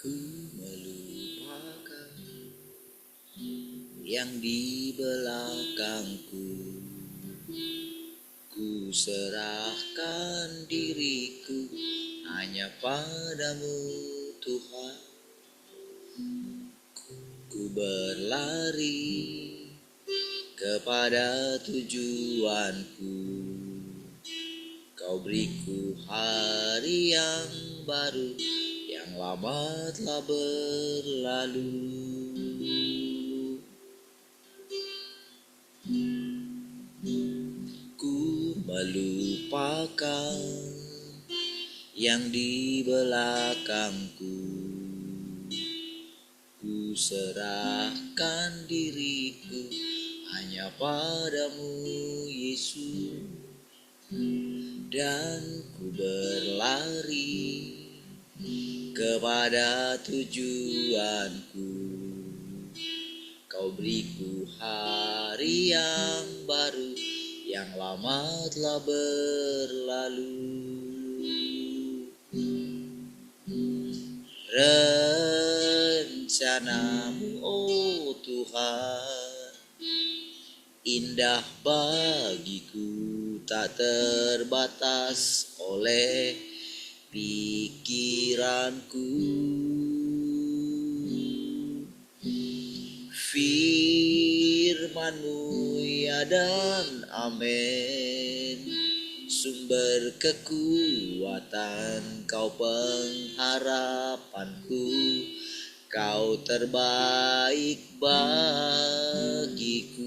Ku melupakan yang di belakangku. Ku serahkan diriku hanya padamu Tuhan. Ku berlari kepada tujuanku. Kau beriku hari yang baru, yang lama telah berlalu. Ku melupakan yang di belakangku. Ku serahkan diriku hanya padamu Yesus. Dan ku berlari kepada tujuanku. Kau beriku hari yang baru, yang lama telah berlalu. Rencanamu, oh Tuhan, indah bagiku, tak terbatas oleh pikiranku. Firman-Mu ya dan amin, sumber kekuatan, Kau pengharapanku, Kau terbaik bagiku.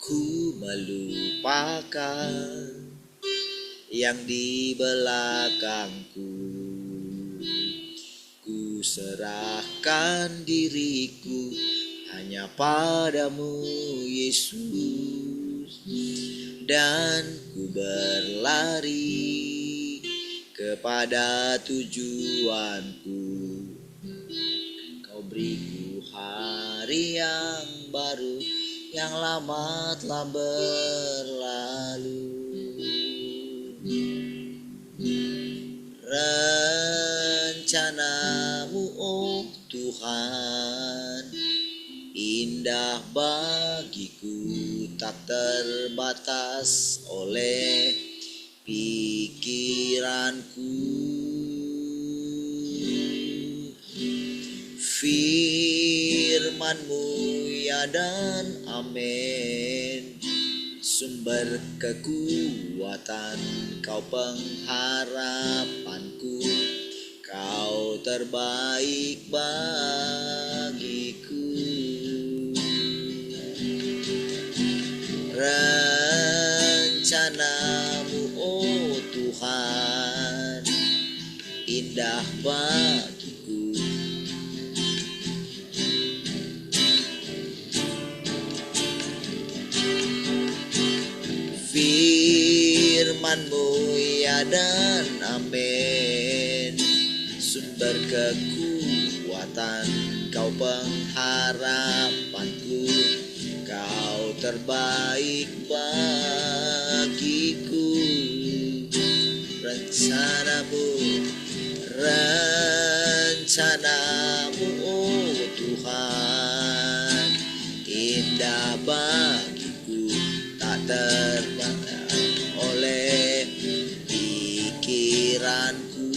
Ku melupakan yang di belakangku. Ku serahkan diriku hanya padamu Yesus. Dan ku berlari kepada tujuanku. Kau beriku hari yang baru, yang lama telah berlalu. Rencanamu, oh Tuhan, indah bagiku, tak terbatas oleh pikiranku. Firman-Mu ya dan amin, sumber kekuatan, Kau pengharapanku, Kau terbaik bagiku. Rencanamu, oh Tuhan, indah bagiku. Firman-Mu ya dan amin, sumber kekuatan, Kau pengharapanku, Kau terbaik bagiku. Rencanamu, oh Tuhan, indah bagiku, tak terbatas oleh pikiranku.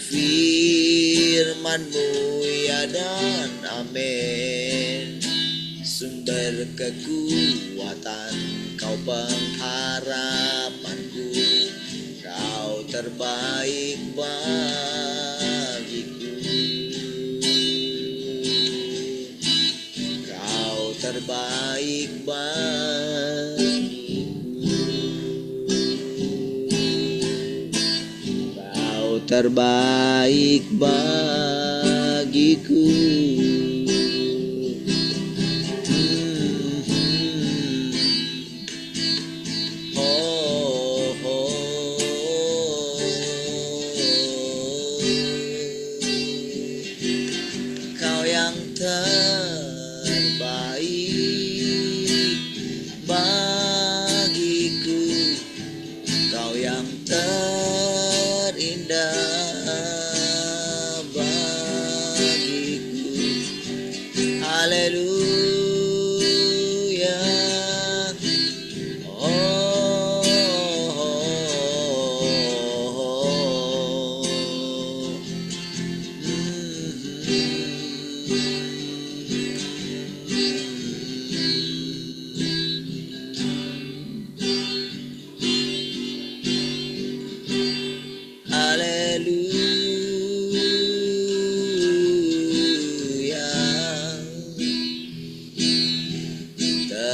Firman-Mu ya dan amin, sumber kekuatan, Kau pengharapanku, Kau terbaik bagiku. Kau terbaik bagiku. Kau terbaik bagiku. Kau yang terbaik yang terindah bagiku. Haleluya. Oh, haleluya.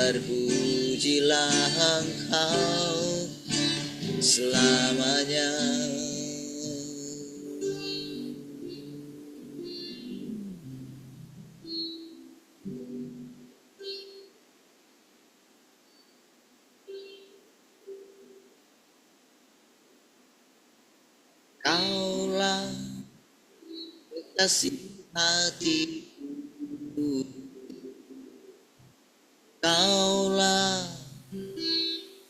Terpujilah Engkau selamanya. Kaulah kekasih hatiku, Kaulah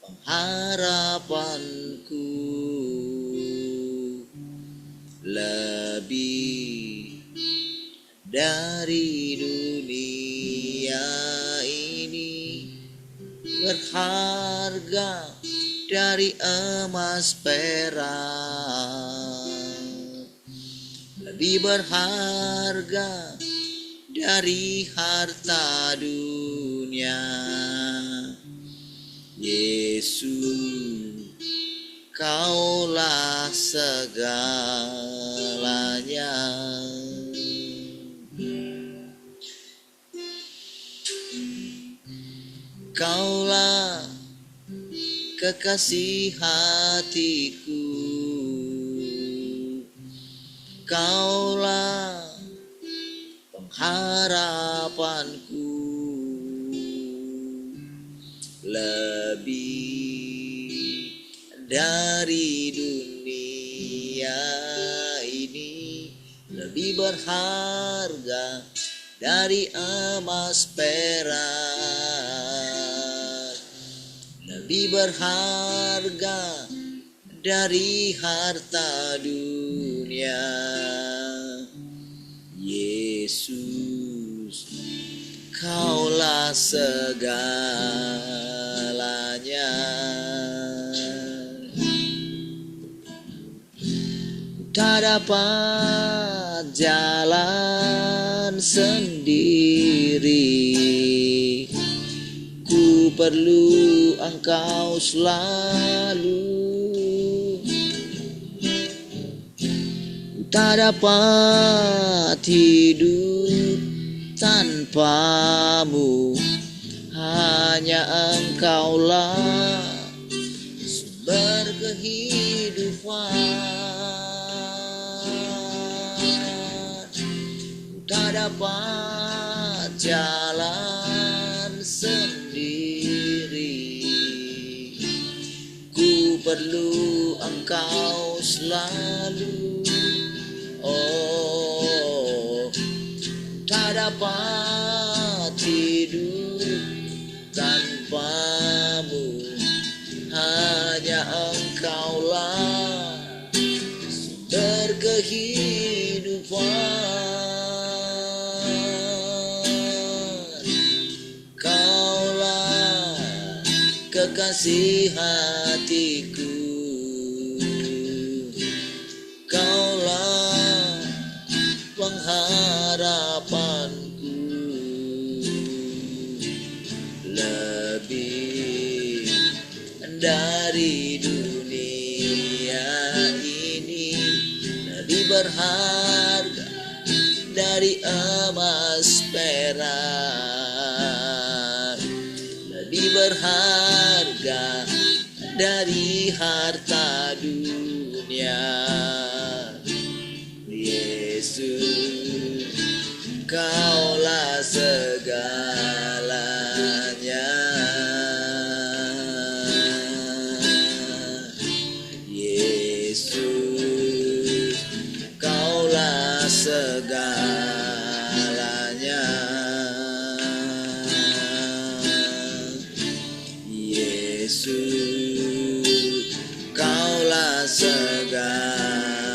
pengharapanku, lebih dari dunia ini, berharga dari emas perak, lebih berharga dari harta dunia. Yesus, Kaulah segalanya. Kaulah kekasih hatiku, Kaulah pengharapanku, lebih dari dunia ini, lebih berharga dari emas perak, lebih berharga dari harta dunia. Yesus, Kaulah segalanya. Tak dapat jalan sendiri, ku perlu Engkau selalu. Tak dapat hidup tanpamu, hanya Engkaulah sumber kehidupan. Tak dapat jalan sendiri, ku perlu Engkau selalu. Oh, tak dapat hidup tanpamu, hanya Engkaulah sumber kehidupan. Kaulah kekasih hatiku, Kaulah pengharapanku, lebih dari dunia ini, lebih berharga dari emas perak, lebih berharga dari harta dunia. Yesus, Kaulah segalanya. Yesus, Kaulah segalanya. Yesus, Kaulah segalanya.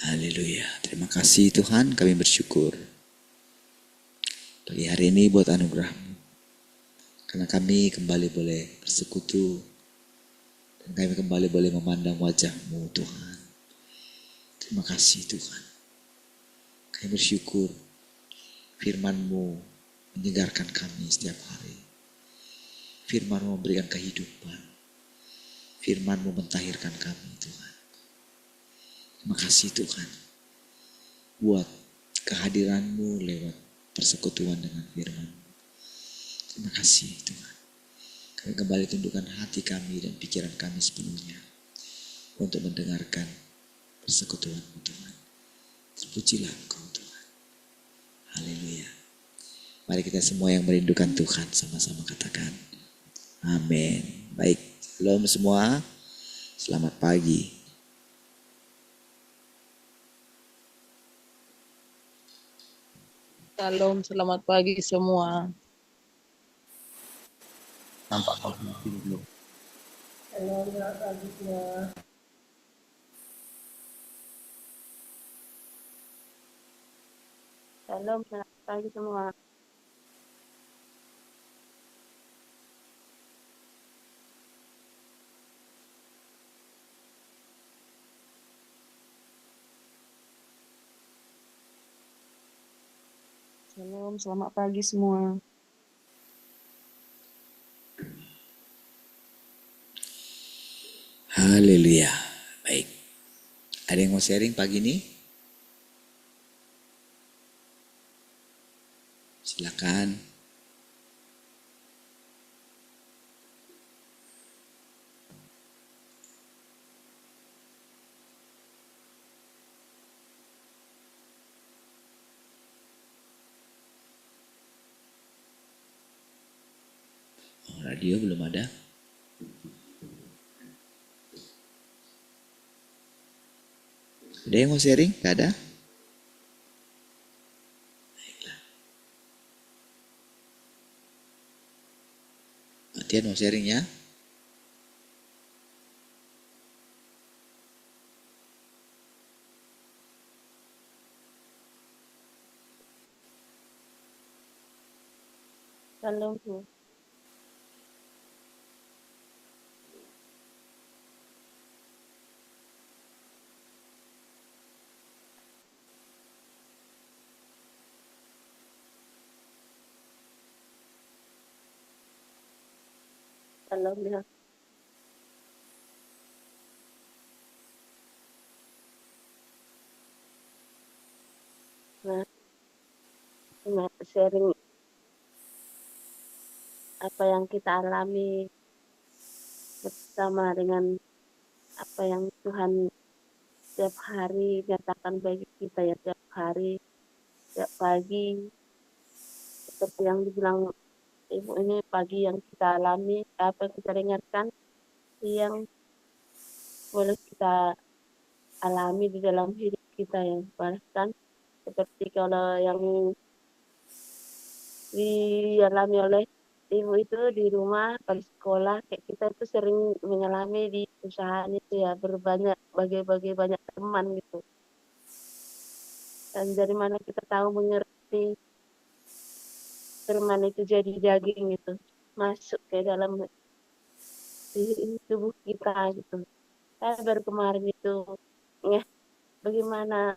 Haleluya. Terima kasih Tuhan, kami bersyukur pagi hari ini buat anugerah-Mu. Karena kami kembali boleh bersekutu dan kami kembali boleh memandang wajah-Mu Tuhan. Terima kasih Tuhan. Kami bersyukur firman-Mu menyegarkan kami setiap hari. Firman-Mu memberikan kehidupan. Firman-Mu mentahirkan kami Tuhan. Terima kasih Tuhan buat kehadiran-Mu lewat persekutuan dengan firman. Terima kasih Tuhan. Kami kembali tundukkan hati kami dan pikiran kami sepenuhnya untuk mendengarkan persekutuan-Mu Tuhan. Terpujilah Engkau Tuhan. Haleluya. Mari kita semua yang merindukan Tuhan sama-sama katakan amin. Baik, shalom semua. Selamat pagi. Shalom, selamat pagi semua. Nampak kau mungkin belum. Shalom, selamat pagi semua. Shalom, selamat pagi semua. Shalom, selamat pagi semua. Haleluya. Baik. Ada yang mau sharing pagi ini? Silakan. Oh, radio belum ada. Ada yang mau sharing? Gak ada? Baiklah. Matian mau sharing ya? Shalom, Bu. Shalom, ya. Nah, sharing apa yang kita alami bersama dengan apa yang Tuhan setiap hari nyatakan bagi kita ya, tiap hari, tiap pagi. Seperti yang dibilang Ibu ini, pagi yang kita alami, apa yang kita dengarkan, yang boleh kita alami di dalam hidup kita yang bahkan seperti kalau yang dialami oleh ibu itu di rumah pada sekolah, kayak kita itu sering mengalami di perusahaan itu ya, banyak teman gitu, dan dari mana kita tahu mengerti firman itu jadi daging gitu, masuk ke dalam tubuh kita gitu. Saya baru kemarin itu bagaimana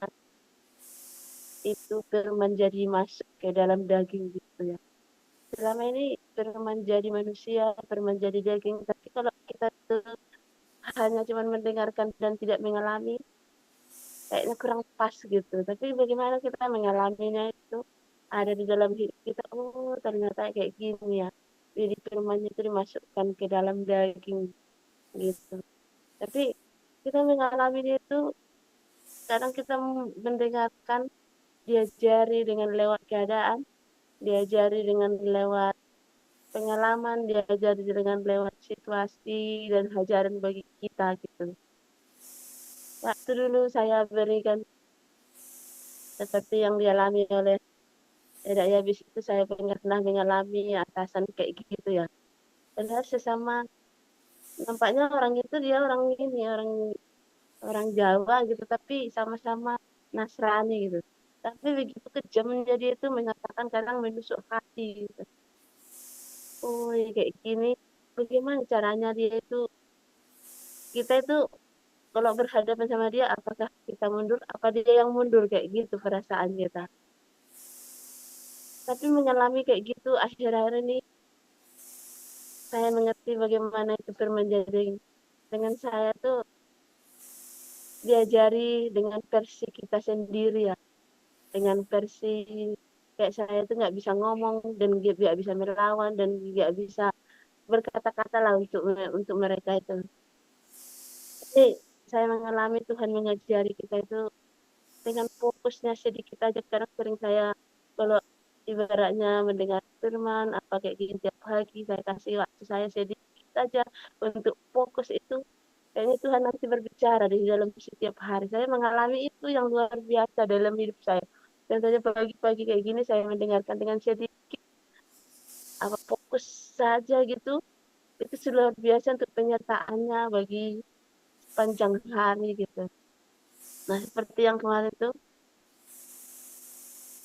itu firman jadi masuk ke dalam daging gitu ya. Selama ini firman jadi manusia, firman jadi daging, tapi kalau kita tuh hanya cuma mendengarkan dan tidak mengalami, kayaknya kurang pas gitu. Tapi bagaimana kita mengalaminya itu ada di dalam hidup kita, oh ternyata kayak gini ya. Jadi firmannya itu dimasukkan ke dalam daging gitu. Tapi kita mengalami itu kadang kita mendengarkan, diajari dengan lewat keadaan, diajari dengan lewat pengalaman, diajari dengan lewat situasi dan ajaran bagi kita gitu. Waktu dulu saya berikan seperti yang dialami oleh Tidak ya, habis itu saya pernah mengalami atasan kayak gitu ya. Padahal sesama, nampaknya orang itu dia orang ini, orang orang Jawa gitu, tapi sama-sama Nasrani gitu. Tapi begitu kejamnya dia itu menyatakan kadang menusuk hati gitu. Oh ya kayak gini, bagaimana caranya dia itu, kita itu kalau berhadapan sama dia, apakah kita mundur, apa dia yang mundur kayak gitu perasaan kita. Tapi mengalami kayak gitu akhir-akhir ini saya mengerti bagaimana itu menjadi dengan saya tuh diajari dengan versi kita sendiri ya, dengan versi kayak saya tuh nggak bisa ngomong dan nggak bisa melawan dan nggak bisa berkata-kata lah untuk mereka itu. Tapi saya mengalami Tuhan mengajari kita itu dengan fokusnya sedikit aja. Kadang sering saya kalau ibaratnya mendengar firman apa kayak gini tiap pagi saya kasih waktu saya sedikit aja untuk fokus itu. Kayaknya Tuhan nanti berbicara di dalam setiap hari. Saya mengalami itu yang luar biasa dalam hidup saya. Dan saja pagi-pagi kayak gini saya mendengarkan dengan sedikit apa fokus saja gitu. Itu luar biasa untuk penyertaannya bagi sepanjang hari gitu. Nah seperti yang kemarin itu,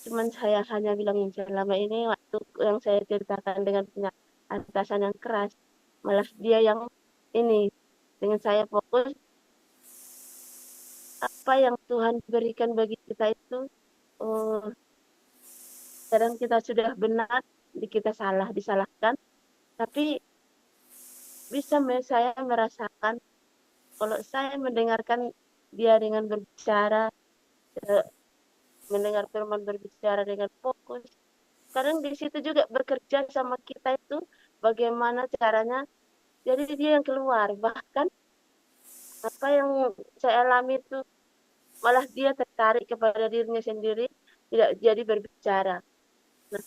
cuman saya hanya bilang selama ini waktu yang saya ceritakan dengan punya atasan yang keras, malah dia yang ini dengan saya fokus apa yang Tuhan berikan bagi kita itu. Oh, kadang kita sudah benar, kita salah, disalahkan, tapi bisa saya merasakan kalau saya mendengarkan dia dengan berbicara, eh, mendengar firman berbicara dengan fokus. Kadang di situ juga bekerja sama kita itu bagaimana caranya. Jadi dia yang keluar. Bahkan apa yang saya alami itu malah dia tertarik kepada dirinya sendiri, tidak jadi berbicara. Nah,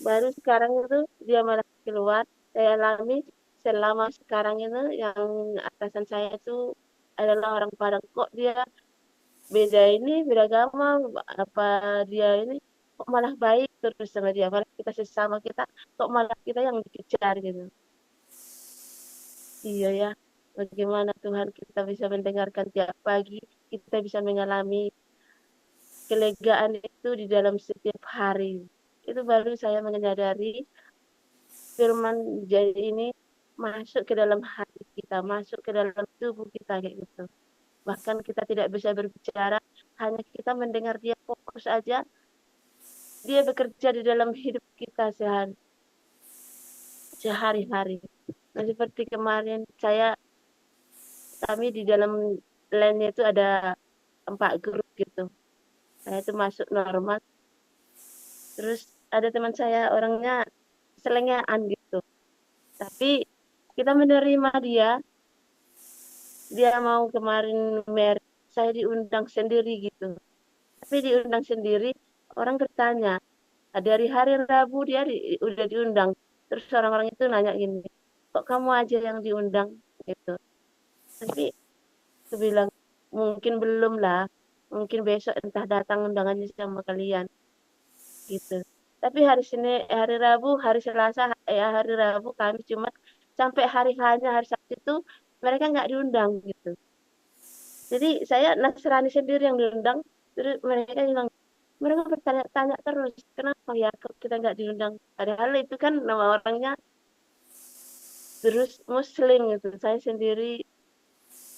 baru sekarang itu dia malah keluar. Saya alami selama sekarang ini yang atasan saya itu adalah orang Padang. Kok dia beda ini, beragama, apa dia ini kok malah baik terus sama dia. Malah kita sesama kita, kok malah kita yang dikejar gitu. Iya ya, bagaimana Tuhan kita bisa mendengarkan tiap pagi, kita bisa mengalami kelegaan itu di dalam setiap hari. Itu baru saya menyadari firman jadi ini masuk ke dalam hati kita, masuk ke dalam tubuh kita kayak gitu. Bahkan kita tidak bisa berbicara, hanya kita mendengar dia fokus aja, dia bekerja di dalam hidup kita sehari-hari. Nah, seperti kemarin kami di dalam line itu ada 4 grup gitu. Saya itu masuk normal, terus ada teman saya orangnya selengean gitu. Tapi kita menerima dia mau kemarin saya diundang sendiri gitu. Tapi diundang sendiri, orang bertanya, dari hari Rabu dia udah diundang. Terus orang-orang itu nanya gini, kok kamu aja yang diundang gitu. Tapi aku bilang, mungkin belum lah, mungkin besok entah datang undangannya sama kalian gitu. Tapi hari Rabu, hari Selasa, hari Rabu, Kamis, Jumat, sampai hari hanya hari Sabtu itu mereka nggak diundang gitu. Jadi saya Nasrani sendiri yang diundang, terus mereka bilang, mereka bertanya-tanya terus, kenapa ya kok kita nggak diundang? Padahal itu kan nama orangnya terus Muslim gitu. Saya sendiri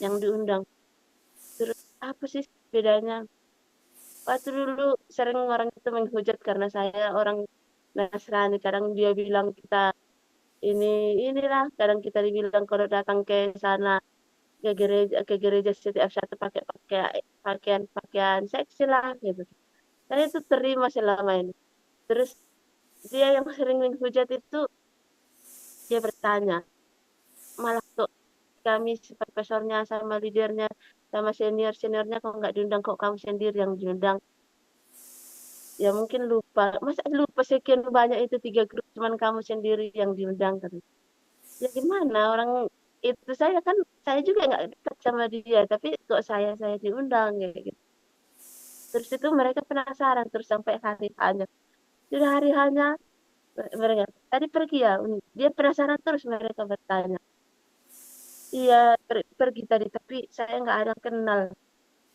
yang diundang. Terus apa sih bedanya? Waktu dulu sering orang itu menghujat karena saya orang Nasrani. Kadang dia bilang kita ini inilah. Kadang kita dibilang kalau datang ke sana ke gereja setiap satu pakai pakaian seksi lah gitu. Saya itu terima selama ini. Terus dia yang sering menghujat itu dia bertanya, malah kok kami, supervisornya, sama leadernya, sama senior-seniornya kok nggak diundang, kok kamu sendiri yang diundang. Ya mungkin lupa. Masa lupa sekian banyak itu 3 grup, cuman kamu sendiri yang diundang kan. Ya gimana orang itu saya juga nggak dekat sama dia, tapi kok saya diundang kayak gitu. Terus itu mereka penasaran terus sampai hari hanya. Sudah hari hanya mereka tadi pergi ya, dia penasaran terus mereka bertanya. Iya pergi tadi, tapi saya nggak ada kenal.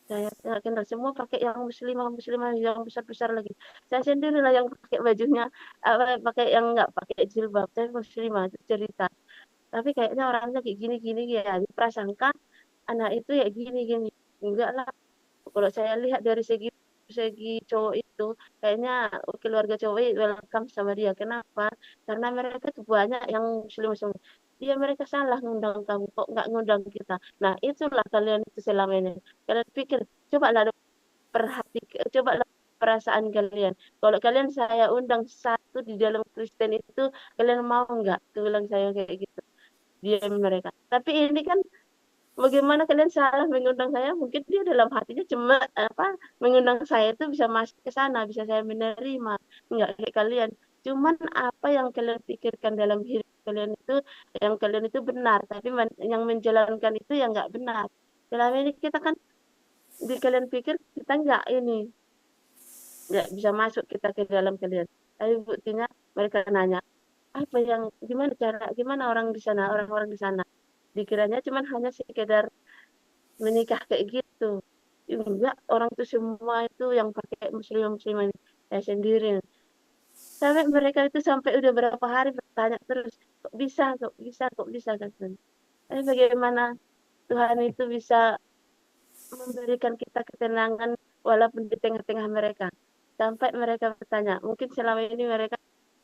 Saya nggak kenal semua pakai yang muslimah muslimah yang besar besar lagi. Saya sendiri lah yang pakai bajunya apa pakai yang nggak pakai jilbab. Saya muslimah itu cerita. Tapi kayaknya orangnya kayak gini gini ya. Prasangka anak itu ya gini gini. Enggak lah. Kalau saya lihat dari segi segi cowok itu, kayaknya keluarga cowok itu welcome sama dia. Kenapa? Karena mereka tuh banyak yang muslim-muslim. Dia mereka salah ngundang kamu, kok nggak ngundang kita. Nah, itulah kalian itu selama ini. Kalian pikir, cobalah perhatikan, cobalah perasaan kalian. Kalau kalian saya undang satu di dalam Kristen itu, kalian mau nggak? Tuh bilang saya kayak gitu. Dia mereka. Tapi ini kan bagaimana kalian salah mengundang saya? Mungkin dia dalam hatinya cuma apa mengundang saya itu bisa masuk ke sana, bisa saya menerima. Enggak kayak kalian. Cuman apa yang kalian pikirkan dalam hidup kalian itu, yang kalian itu benar, tapi yang menjalankan itu yang nggak benar. Selama ini kita kan di kalian pikir kita nggak bisa masuk kita ke dalam kalian. Tapi buktinya mereka nanya, apa yang gimana orang di sana, orang-orang di sana. Dikiranya cuman hanya sekedar menikah kayak gitu. Enggak, orang itu semua itu yang pakai muslim-muslim ini. Saya sendiri. Sampai mereka itu sampai udah berapa hari bertanya terus, kok bisa, kok bisa, kok bisa katanya. Tapi bagaimana Tuhan itu bisa memberikan kita ketenangan walaupun di tengah-tengah mereka. Sampai mereka bertanya, mungkin selama ini mereka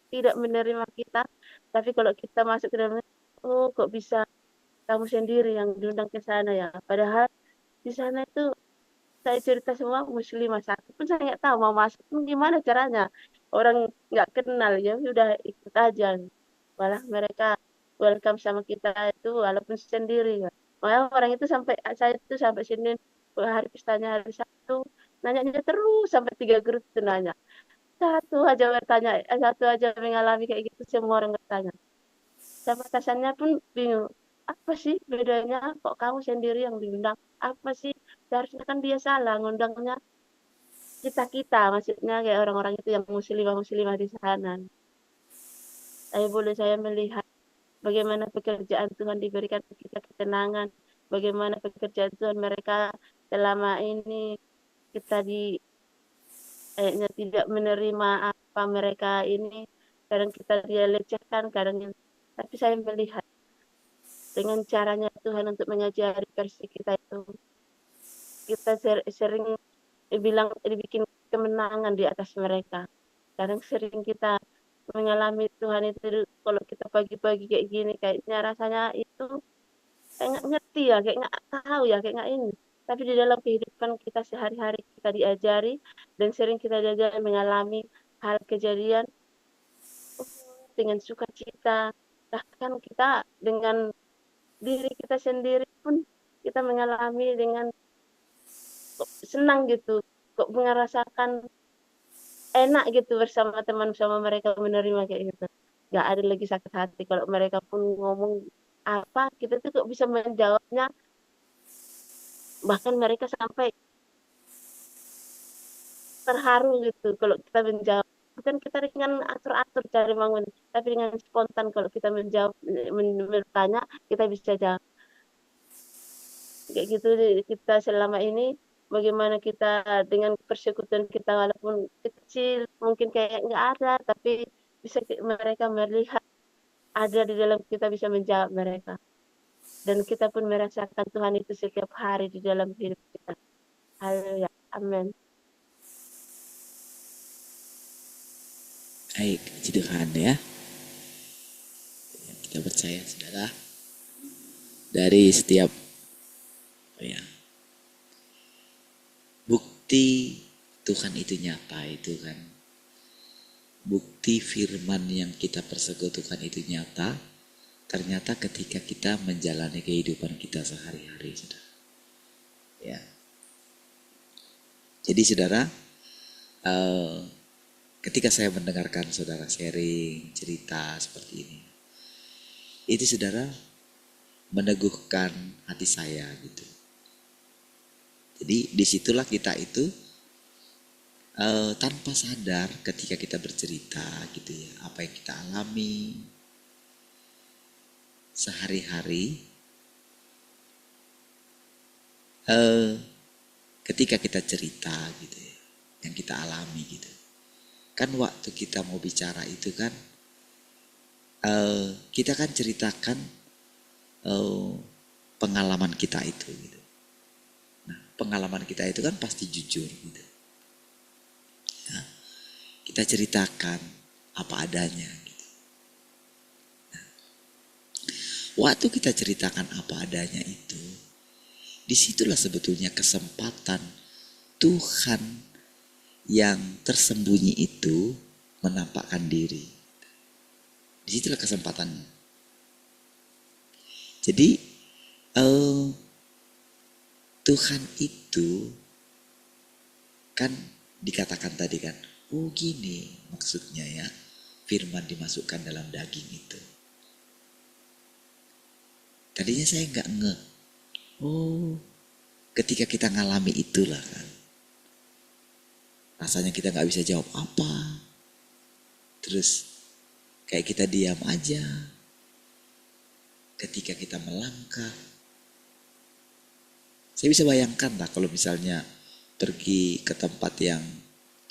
tidak menerima kita, tapi kalau kita masuk ke dalamnya, oh kok bisa kamu sendiri yang diundang ke sana ya. Padahal di sana itu saya cerita semua muslimah satu pun saya nggak tahu mau masuk pun gimana caranya. Orang nggak kenal ya udah ikut aja. Malah mereka welcome sama kita itu walaupun sendiri ya. Malah orang itu sampai saya itu sampai Senin hari pestanya hari Sabtu nanya terus sampai 3 grup itu nanya. Satu aja bertanya, satu aja mengalami kayak gitu semua orang bertanya. Sama atasannya pun bingung. Apa sih bedanya kok kamu sendiri yang diundang? Apa sih? Seharusnya kan dia salah ngundangnya kita-kita. Maksudnya kayak orang-orang itu yang muslimah-muslimah di sana. Saya melihat bagaimana pekerjaan Tuhan diberikan kita ketenangan. Bagaimana pekerjaan Tuhan mereka selama ini kita kayaknya tidak menerima apa mereka ini. Kadang kita dia lecehkan, kadang tapi saya melihat dengan caranya Tuhan untuk mengajari versi kita itu kita sering dibikin kemenangan di atas mereka. Kadang sering kita mengalami Tuhan itu kalau kita pagi-pagi kayak gini kayaknya rasanya itu kayak nggak ngerti ya, kayak nggak tahu ya, kayak nggak ini. Tapi di dalam kehidupan kita sehari-hari kita diajari dan sering kita diajari mengalami hal kejadian dengan sukacita. Bahkan kita dengan diri kita sendiri pun kita mengalami dengan kok senang gitu, kok merasakan enak gitu bersama teman sama mereka menerima kayak gitu. Gak ada lagi sakit hati kalau mereka pun ngomong apa kita tuh kok bisa menjawabnya bahkan mereka sampai terharu gitu kalau kita menjawab bukan kita dengan atur-atur cari bangun tapi dengan spontan kalau kita menjawab bertanya kita bisa jawab kayak gitu kita selama ini bagaimana kita dengan persekutuan kita walaupun kecil mungkin kayak nggak ada tapi bisa mereka melihat ada di dalam kita bisa menjawab mereka dan kita pun merasakan Tuhan itu setiap hari di dalam hidup kita. Haleluya. Amin. Baik, puji Tuhan ya. Kita percaya saudara dari setiap ya, bukti Tuhan itu nyata itu kan. Bukti firman yang kita persekutukan itu nyata. ternyata ketika kita menjalani kehidupan kita sehari-hari, saudara. Ya. Jadi saudara, ketika saya mendengarkan saudara sharing cerita seperti ini, itu saudara meneguhkan hati saya gitu. Jadi disitulah kita itu tanpa sadar ketika kita bercerita gitu ya, apa yang kita alami sehari-hari, ketika kita cerita gitu ya, yang kita alami gitu. Kan waktu kita mau bicara itu kan, kita kan ceritakan pengalaman kita itu gitu. Nah, pengalaman kita itu kan pasti jujur gitu. Ya, kita ceritakan apa adanya gitu. Nah, waktu kita ceritakan apa adanya itu, disitulah sebetulnya kesempatan Tuhan yang tersembunyi itu menampakkan diri. Disitulah kesempatannya. Jadi Tuhan itu kan dikatakan tadi kan, oh gini maksudnya ya, firman dimasukkan dalam daging itu. Tadinya saya nggak ngeh. Oh, ketika kita ngalami itulah kan, rasanya kita nggak bisa jawab apa. Terus kayak kita diam aja. Ketika kita melangkah, saya bisa bayangkan lah kalau misalnya pergi ke tempat yang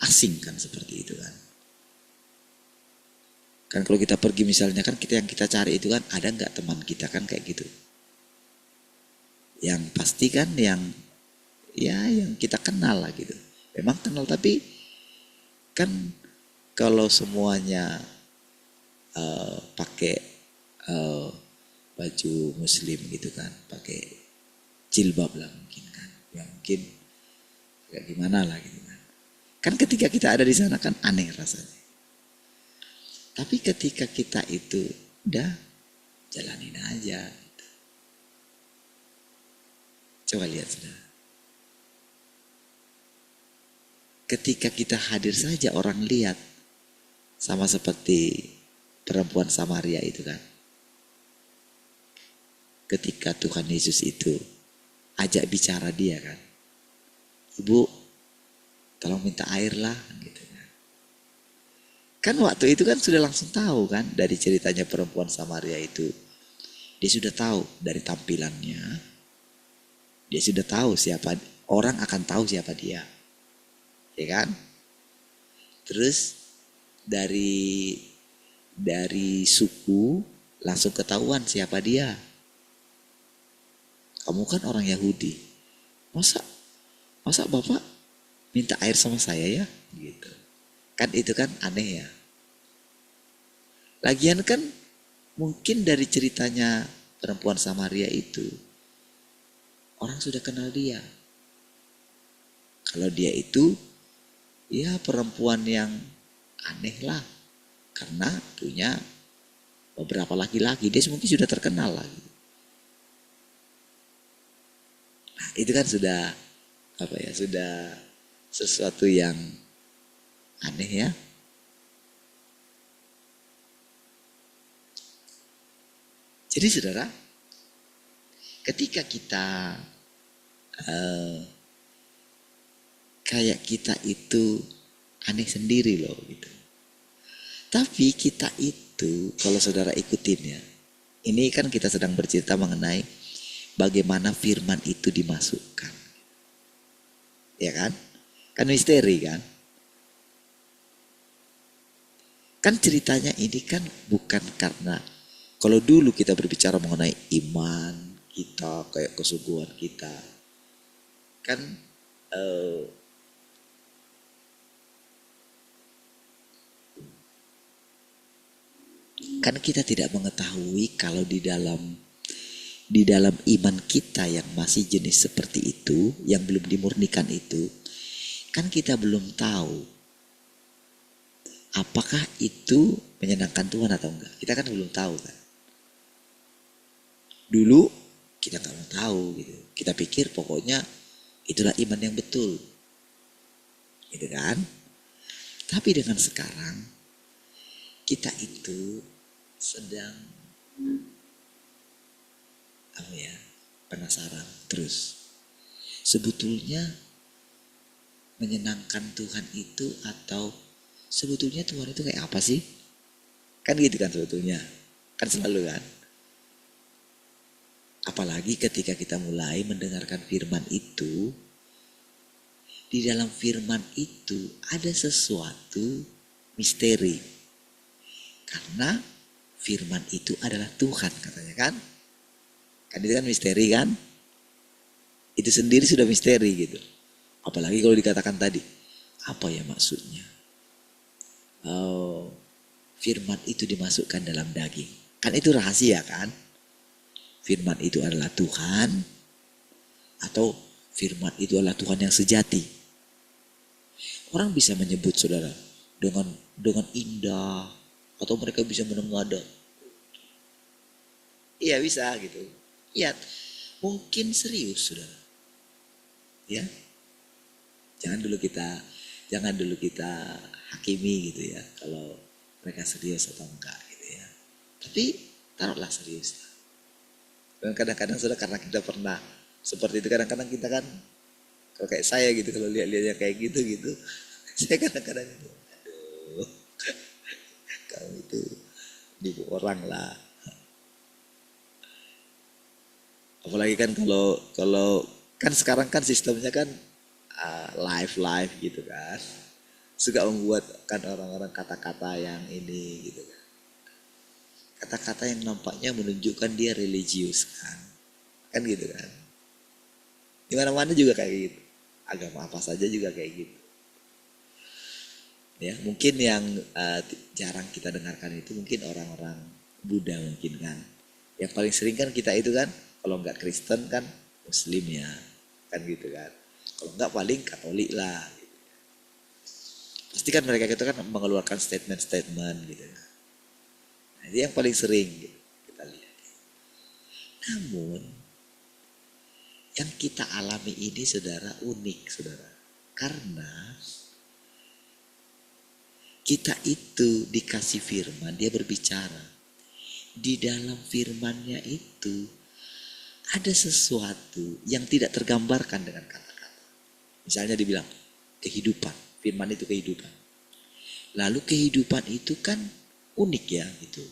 asing kan seperti itu kan. Kan kalau kita pergi misalnya kan kita yang kita cari itu kan ada nggak teman kita kan kayak gitu. Yang pasti kan yang kita kenal lah gitu. Memang kenal tapi kan kalau semuanya pakai baju muslim gitu kan, pakai jilbab lah mungkin kan, ya mungkin kayak gimana lah gitu kan. Kan ketika kita ada di sana kan aneh rasanya. Tapi ketika kita itu udah jalanin aja gitu. Coba lihat saudara. Ketika kita hadir saja orang lihat, sama seperti perempuan Samaria itu kan. Ketika Tuhan Yesus itu ajak bicara dia kan, ibu tolong minta air lah gitu kan. Kan waktu itu kan sudah langsung tahu kan dari ceritanya perempuan Samaria itu. Dia sudah tahu dari tampilannya, dia sudah tahu siapa, orang akan tahu siapa dia, ya kan. Terus dari suku langsung ketahuan siapa dia. Kamu kan orang Yahudi, masa bapak minta air sama saya ya, gitu. Kan itu kan aneh ya. Lagian kan mungkin dari ceritanya perempuan Samaria itu, orang sudah kenal dia. Kalau dia itu, ya perempuan yang aneh lah, karena punya beberapa laki-laki, dia mungkin sudah terkenal lah. Gitu. Nah, itu kan sudah sudah sesuatu yang aneh ya. Jadi saudara, ketika kita kayak kita itu aneh sendiri loh gitu. Tapi kita itu kalau saudara ikutin ya, ini kan kita sedang bercerita mengenai bagaimana firman itu dimasukkan. Ya kan? Kan misteri kan? Kan ceritanya ini kan bukan karena, kalau dulu kita berbicara mengenai iman kita, kayak kesungguhan kita. Kan kita tidak mengetahui kalau di dalam iman kita yang masih jenis seperti itu, yang belum dimurnikan itu, kan kita belum tahu apakah itu menyenangkan Tuhan atau enggak. Kita kan belum tahu kan. Dulu kita nggak mau tahu gitu. Kita pikir pokoknya itulah iman yang betul. Gitu kan? Tapi dengan sekarang kita itu sedang penasaran terus. Sebetulnya menyenangkan Tuhan itu atau sebetulnya Tuhan itu kayak apa sih? Kan gitu kan sebetulnya. Kan selalu kan. Apalagi ketika kita mulai mendengarkan firman itu, di dalam firman itu ada sesuatu misteri. Karena firman itu adalah Tuhan katanya kan. Kan itu kan misteri kan. Itu sendiri sudah misteri gitu. Apalagi kalau dikatakan tadi, apa ya maksudnya? Oh, firman itu dimasukkan dalam daging. Kan itu rahasia kan. Firman itu adalah Tuhan. Atau firman itu adalah Tuhan yang sejati. Orang bisa menyebut saudara dengan indah. Atau mereka bisa menengadah. Iya bisa gitu. Iya, mungkin serius saudara. Ya, jangan dulu kita hakimi gitu ya. Kalau mereka serius atau enggak gitu ya. Tapi taruhlah serius. Dan kadang-kadang saudara karena kita pernah seperti itu, kadang-kadang kita kan kalau kayak saya gitu, kalau lihat-lihatnya kayak gitu, saya kadang-kadang itu, aduh, kamu itu nipu orang lah. Apalagi kan kalau kan sekarang kan sistemnya kan live gitu kan, suka membuat kan orang-orang kata-kata yang ini gitu kan, kata-kata yang nampaknya menunjukkan dia religius kan gitu kan. Di mana-mana juga kayak gitu. Agama apa saja juga kayak gitu. Ya, mungkin yang jarang kita dengarkan itu mungkin orang-orang Buddha mungkin kan. Yang paling sering kan kita itu kan, kalau nggak Kristen kan Muslim ya, kan gitu kan. Kalau nggak paling Katolik lah. Gitu. Pasti kan mereka itu kan mengeluarkan statement-statement gitu. Nah, itu yang paling sering gitu, kita lihat. Namun yang kita alami ini saudara unik saudara. Karena kita itu dikasih firman, dia berbicara. Di dalam firmannya itu ada sesuatu yang tidak tergambarkan dengan kata-kata. Misalnya dibilang kehidupan, firman itu kehidupan. Lalu kehidupan itu kan unik ya gitu.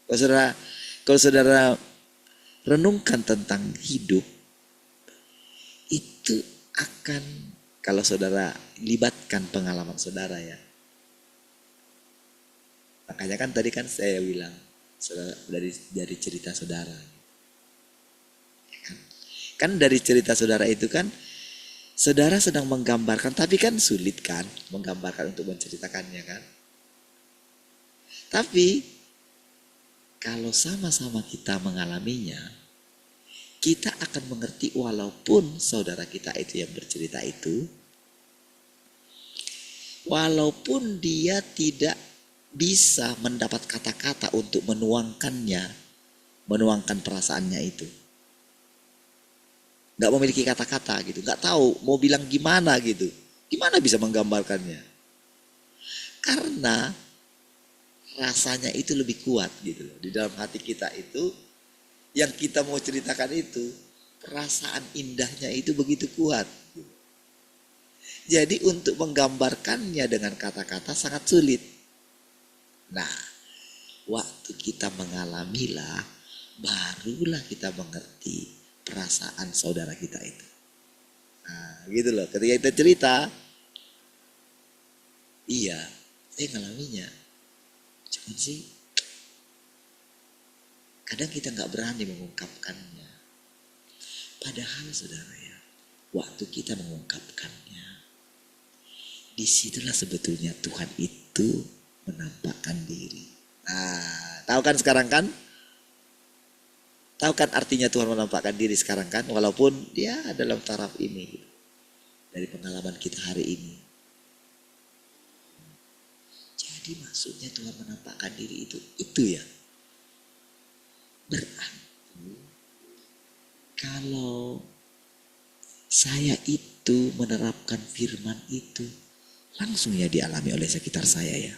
Kalau saudara renungkan tentang hidup, itu akan, kalau saudara libatkan pengalaman saudara ya. Makanya kan tadi kan saya bilang saudara, dari cerita saudara. Ya kan dari cerita saudara itu kan saudara sedang menggambarkan, tapi kan sulit kan menggambarkan untuk menceritakannya kan. Tapi kalau sama-sama kita mengalaminya, kita akan mengerti walaupun saudara kita itu yang bercerita itu, walaupun dia tidak bisa mendapat kata-kata untuk menuangkannya, menuangkan perasaannya itu. Gak memiliki kata-kata gitu, gak tahu mau bilang gimana gitu. Gimana bisa menggambarkannya? Karena rasanya itu lebih kuat gitu loh. Di dalam hati kita itu, yang kita mau ceritakan itu, perasaan indahnya itu begitu kuat. Jadi untuk menggambarkannya dengan kata-kata sangat sulit. Nah, waktu kita mengalamilah, barulah kita mengerti perasaan saudara kita itu. Nah, gitu loh. Ketika kita cerita, iya, saya ngalaminya. Cuman sih, kadang kita nggak berani mengungkapkannya. Padahal saudara ya, waktu kita mengungkapkannya, disitulah sebetulnya Tuhan itu menampakkan diri. Nah, tahu kan sekarang kan? Tahu kan artinya Tuhan menampakkan diri sekarang kan? Walaupun dia dalam taraf ini. Dari pengalaman kita hari ini. Jadi maksudnya Tuhan menampakkan diri itu ya. Berarti saya itu menerapkan firman itu langsung ya dialami oleh sekitar saya ya.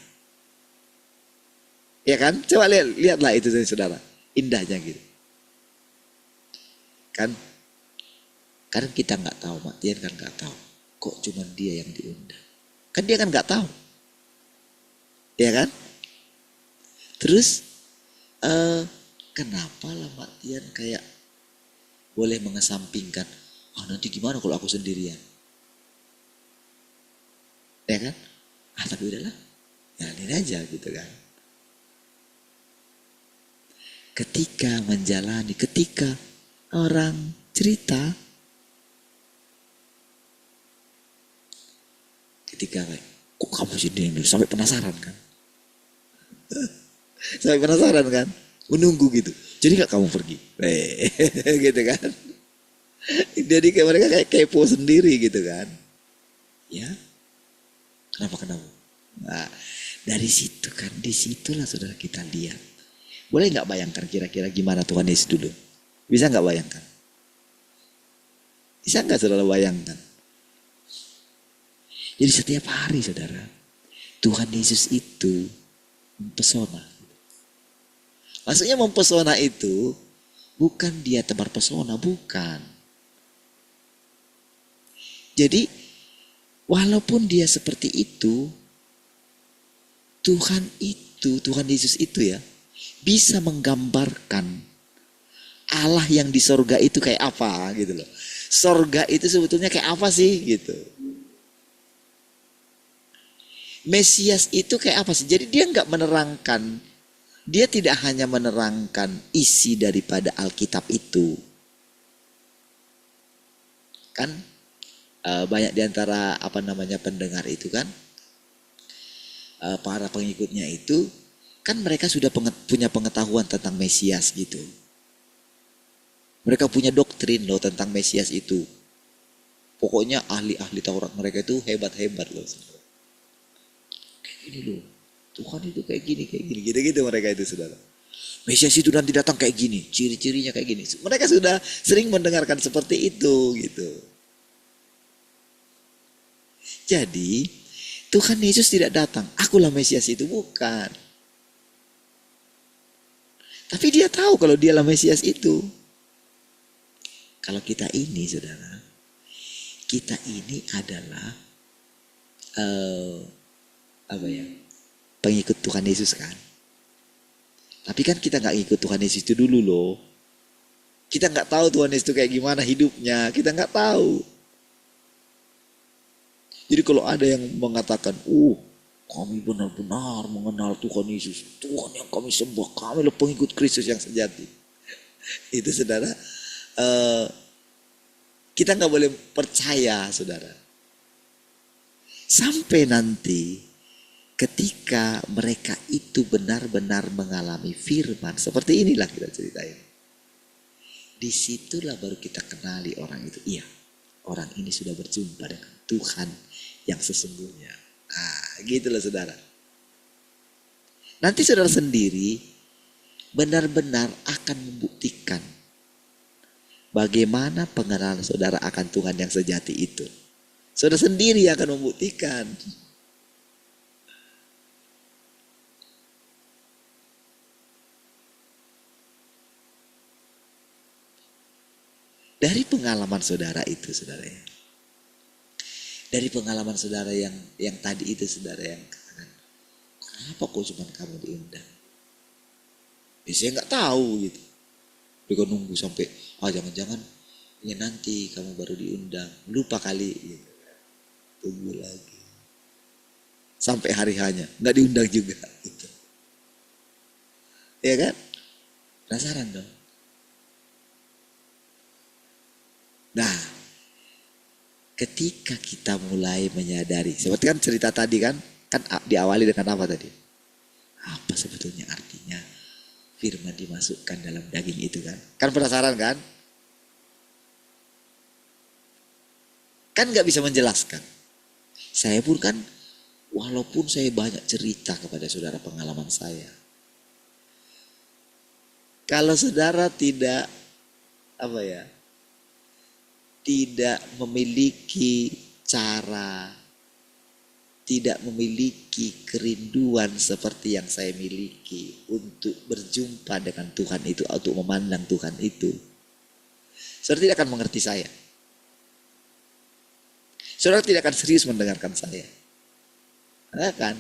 Ya kan? Coba lihatlah itu saudara. Indahnya gitu. Kan? Karena kita nggak tahu, Mak Tian kan nggak tahu. Kok cuma dia yang diundang? Kan dia kan nggak tahu. Ya kan? Terus kenapa lah Mak Tian kayak boleh mengesampingkan, nanti gimana kalau aku sendirian? Ya kan? Tapi udahlah, jalanin aja gitu kan. Ketika menjalani, ketika orang cerita, ketika kok kamu sendirian dulu, sampai penasaran kan? Sampai penasaran kan? Menunggu gitu. Jadi gak kamu pergi? Gitu kan? Jadi kayak mereka kayak kepo sendiri gitu kan? Ya? Kenapa? Nah, dari situ kan, disitulah saudara kita lihat. Boleh nggak bayangkan kira-kira gimana Tuhan Yesus dulu? Bisa nggak bayangkan? Bisa nggak saudara bayangkan? Jadi setiap hari saudara, Tuhan Yesus itu mempesona. Maksudnya mempesona itu bukan dia tebar pesona, bukan. Jadi walaupun dia seperti itu, Tuhan Yesus itu ya, bisa menggambarkan Allah yang di sorga itu kayak apa gitu loh. Sorga itu sebetulnya kayak apa sih gitu. Mesias itu kayak apa sih? Jadi dia nggak menerangkan, dia tidak hanya menerangkan isi daripada Alkitab itu. Kan banyak diantara pendengar itu kan, para pengikutnya itu kan mereka sudah punya pengetahuan tentang Mesias gitu. Mereka punya doktrin loh tentang Mesias itu. Pokoknya ahli-ahli Taurat mereka itu hebat-hebat loh. Kayak gini loh. Tuhan itu kayak gini. Gitu-gitu mereka itu saudara. Mesias itu nanti datang kayak gini. Ciri-cirinya kayak gini. Mereka sudah sering mendengarkan seperti itu gitu. Jadi Tuhan Yesus tidak datang. Akulah Mesias itu, bukan. Tapi dia tahu kalau dialah Mesias itu. Kalau kita ini saudara, kita ini adalah pengikut Tuhan Yesus kan. Tapi kan kita gak ikut Tuhan Yesus itu dulu loh. Kita gak tahu Tuhan Yesus itu kayak gimana hidupnya. Kita gak tahu. Jadi kalau ada yang mengatakan, kami benar-benar mengenal Tuhan Yesus, Tuhan yang kami sembah, kami adalah pengikut Kristus yang sejati. Itu saudara, kita gak boleh percaya saudara. Sampai nanti ketika mereka itu benar-benar mengalami firman, seperti inilah kita ceritain. Disitulah baru kita kenali orang itu. Iya, orang ini sudah berjumpa dengan Tuhan yang sesungguhnya. Gitu loh saudara. Nanti saudara sendiri benar-benar akan membuktikan bagaimana pengenalan saudara akan Tuhan yang sejati itu. Saudara sendiri akan membuktikan. Dari pengalaman saudara itu saudara ya. Dari pengalaman saudara yang tadi itu saudara yang katakan, kenapa kok cuma kamu diundang? Saya nggak tahu gitu. Dia nunggu sampai, jangan-jangan ya nanti kamu baru diundang. Lupa kali gitu. Tunggu lagi. Sampai hari hanya, nggak diundang juga gitu. Ya kan? Penasaran dong. Nah, ketika kita mulai menyadari, seperti kan cerita tadi kan diawali dengan apa tadi? Apa sebetulnya artinya firman dimasukkan dalam daging itu kan? Kan penasaran kan? Kan gak bisa menjelaskan. Saya pun kan, walaupun saya banyak cerita kepada saudara pengalaman saya. Kalau saudara tidak tidak memiliki cara, tidak memiliki kerinduan seperti yang saya miliki untuk berjumpa dengan Tuhan itu, untuk memandang Tuhan itu, saudara tidak akan mengerti saya. Saudara tidak akan serius mendengarkan saya. Kan?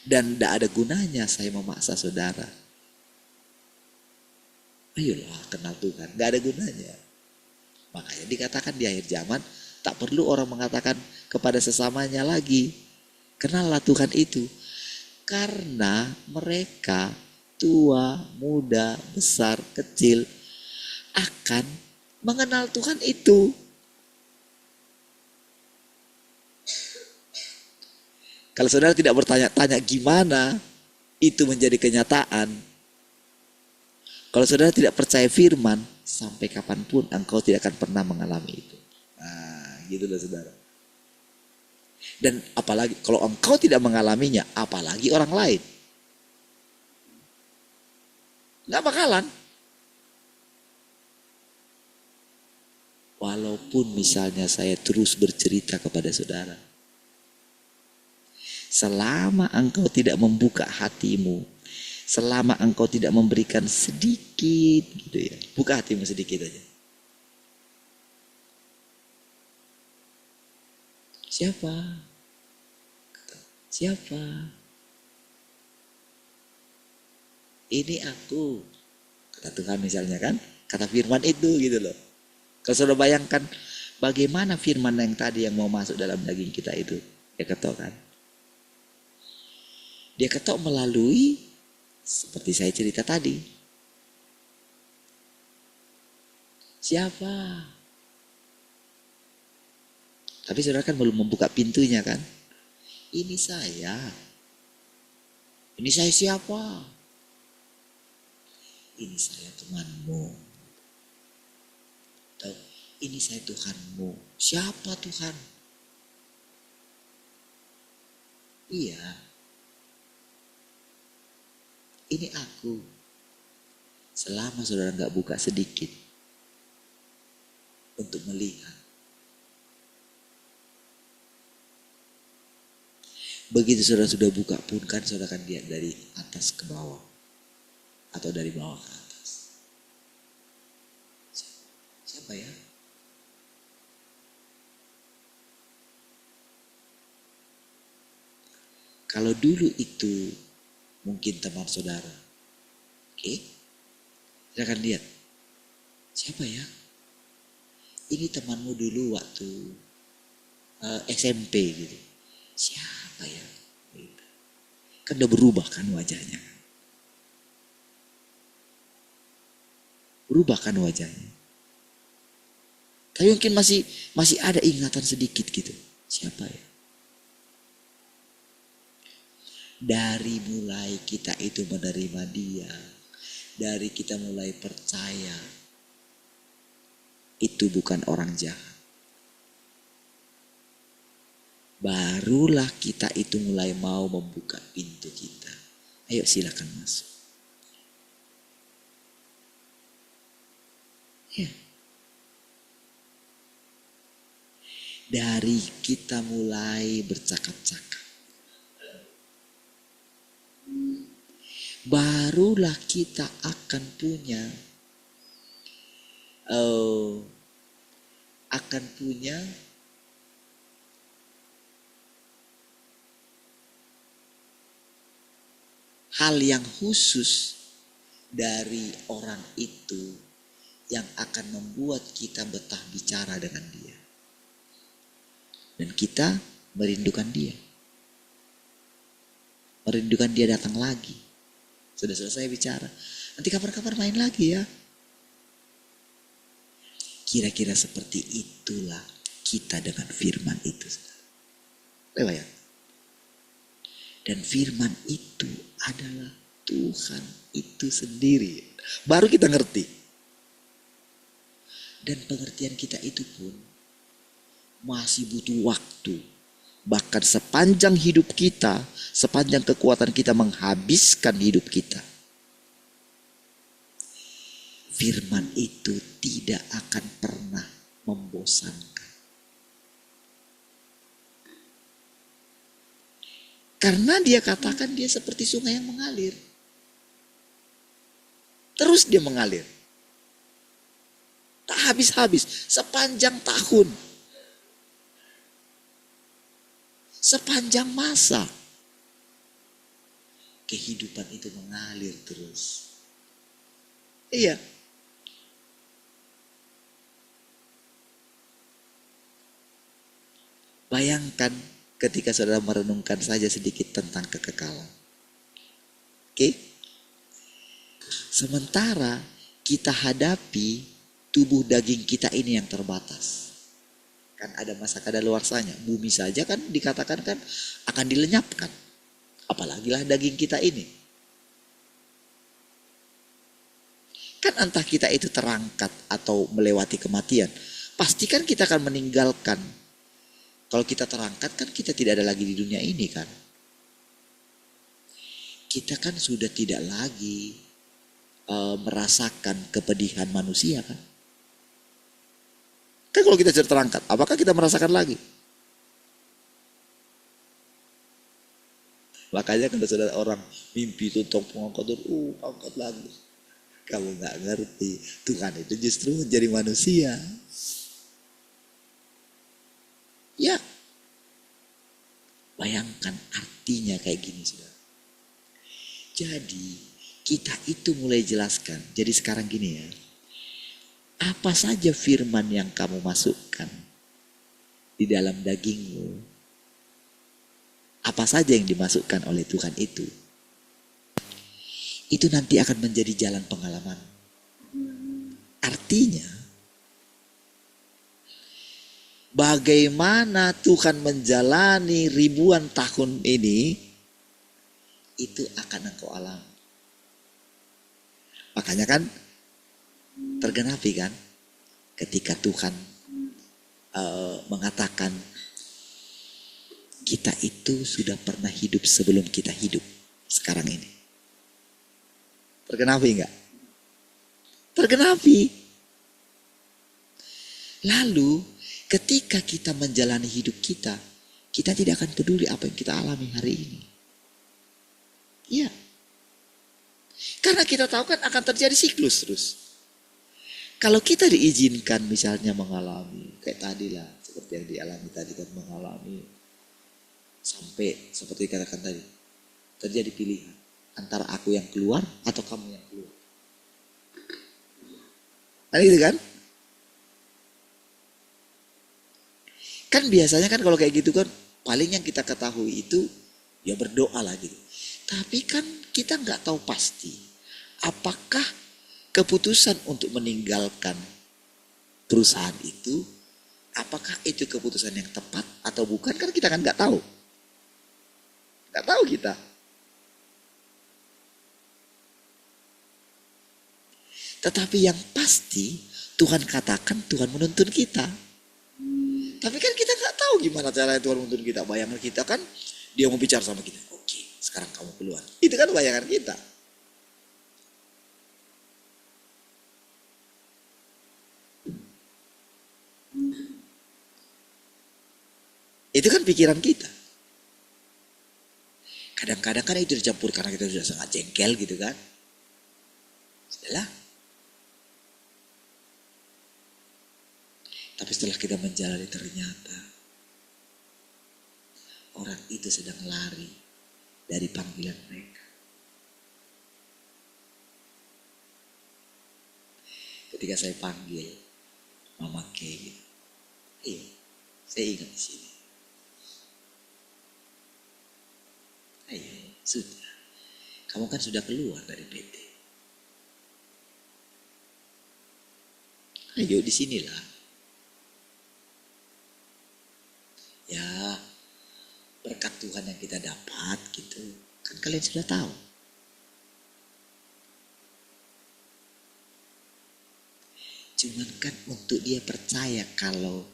Dan tidak ada gunanya saya memaksa saudara. Ayolah kenal Tuhan, gak ada gunanya. Makanya dikatakan di akhir zaman tak perlu orang mengatakan kepada sesamanya lagi, kenallah Tuhan itu. Karena mereka tua, muda, besar, kecil akan mengenal Tuhan itu. Kalau saudara tidak bertanya-tanya gimana itu menjadi kenyataan, kalau saudara tidak percaya firman, sampai kapanpun engkau tidak akan pernah mengalami itu. Nah, gitu loh saudara. Dan apalagi kalau engkau tidak mengalaminya, apalagi orang lain. Nggak bakalan. Walaupun misalnya saya terus bercerita kepada saudara, selama engkau tidak membuka hatimu, selama engkau tidak memberikan sedikit gitu ya, buka hatimu sedikit aja. Siapa? Siapa? Ini aku, kata Tuhan misalnya kan, kata firman itu gitu loh. Kalau saudara bayangkan bagaimana firman yang tadi yang mau masuk dalam daging kita itu, ya ketok kan? Dia ketok melalui seperti saya cerita tadi. Siapa? Tapi saudara kan belum membuka pintunya kan? Ini saya. Ini saya siapa? Ini saya temanmu. Tahu? Ini saya Tuhanmu. Siapa Tuhan? Iya. Ini aku. Selama saudara nggak buka sedikit untuk melihat, begitu saudara sudah buka pun kan saudara akan lihat dari atas ke bawah atau dari bawah ke atas. Siapa ya? Kalau dulu itu mungkin teman saudara, oke? Kita akan lihat siapa ya? Ini temanmu dulu waktu SMP gitu. Siapa ya? Kan udah berubah kan wajahnya. Berubah kan wajahnya. Tapi mungkin masih ada ingatan sedikit gitu. Siapa ya? Dari mulai kita itu menerima dia, dari kita mulai percaya, itu bukan orang jahat. Barulah kita itu mulai mau membuka pintu kita. Ayo silakan masuk. Ya. Dari kita mulai bercakap-cakap, barulah kita akan punya hal yang khusus dari orang itu yang akan membuat kita betah bicara dengan dia. Dan kita merindukan dia. Merindukan dia datang lagi. Sudah selesai bicara, nanti kapan-kapan main lagi ya. Kira-kira seperti itulah kita dengan firman itu. Lewat ya. Dan firman itu adalah Tuhan itu sendiri. Baru kita ngerti. Dan pengertian kita itu pun masih butuh waktu. Bahkan sepanjang hidup kita, sepanjang kekuatan kita menghabiskan hidup kita. firman itu tidak akan pernah membosankan. Karena dia katakan dia seperti sungai yang mengalir. Terus dia mengalir. Tak habis-habis sepanjang tahun. Sepanjang masa. Kehidupan itu mengalir terus. Iya. Bayangkan ketika saudara merenungkan saja sedikit tentang kekekalan. Oke? Sementara kita hadapi tubuh daging kita ini yang terbatas. Kan ada masa kadaluarsanya. Bumi saja kan dikatakan kan akan dilenyapkan. Apalagi lah daging kita ini. Kan entah kita itu terangkat atau melewati kematian. Pastikan kita akan meninggalkan. Kalau kita terangkat kan kita tidak ada lagi di dunia ini kan. Kita kan sudah tidak lagi merasakan kepedihan manusia kan. Kan kalau kita sudah terangkat, apakah kita merasakan lagi? Makanya kalau saudara orang mimpi tuntang pengangkatan, angkat lagi. Kamu gak ngerti, Tuhan itu justru menjadi manusia. Ya, bayangkan artinya kayak gini saudara. Jadi kita itu mulai jelaskan. Jadi sekarang gini ya, apa saja firman yang kamu masukkan di dalam dagingmu, apa saja yang dimasukkan oleh Tuhan itu nanti akan menjadi jalan pengalaman. Artinya, bagaimana Tuhan menjalani ribuan tahun ini, itu akan engkau alami. Makanya kan, tergenapi kan, ketika Tuhan mengatakan, kita itu sudah pernah hidup sebelum kita hidup sekarang ini. Tergenapi enggak? Tergenapi. Lalu ketika kita menjalani hidup kita tidak akan peduli apa yang kita alami hari ini. Iya. Karena kita tahu kan akan terjadi siklus terus. Kalau kita diizinkan misalnya mengalami, kayak tadi lah, seperti yang dialami tadi kan mengalami. Sampai seperti dikatakan tadi, terjadi pilihan antara aku yang keluar atau kamu yang keluar. Kan gitu kan? Kan biasanya kan kalau kayak gitu kan paling yang kita ketahui itu ya berdoa lah gitu. Tapi kan kita nggak tahu pasti apakah keputusan untuk meninggalkan perusahaan itu, apakah itu keputusan yang tepat atau bukan, kan kita kan nggak tahu. Nggak tahu kita. Tetapi yang pasti Tuhan katakan Tuhan menuntun kita. Tapi kan kita nggak tahu gimana caranya Tuhan menuntun kita. Bayangan kita kan dia mau bicara sama kita. Oke, sekarang kamu keluar. Itu kan bayangan kita. Itu kan pikiran kita. Kadang-kadang kan itu dicampur karena kita sudah sangat jengkel gitu kan. Sudahlah. Tapi setelah kita menjalani ternyata orang itu sedang lari dari panggilan mereka. Ketika saya panggil Mama Kay, iya, saya ingat di sini. Ayo, sudah. Kamu kan sudah keluar dari PT. Ayo di sinilah. Ya, berkat Tuhan yang kita dapat gitu. Kan kalian sudah tahu. Cuman kan untuk dia percaya kalau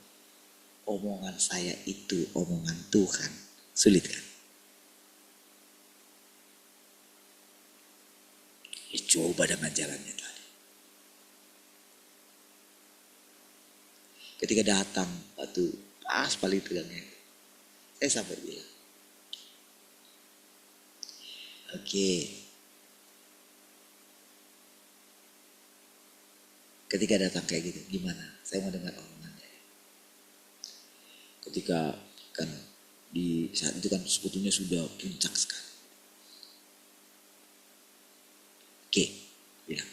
omongan saya itu omongan Tuhan, sulit kan? Ya, coba dengan jalannya tadi. Ketika datang waktu pas paling tegangnya, saya sampai bilang, oke, ketika datang kayak gitu, gimana? Saya mau dengar omongannya. Ketika kan di saat itu kan sebetulnya sudah puncak sekali. Oke, bilang.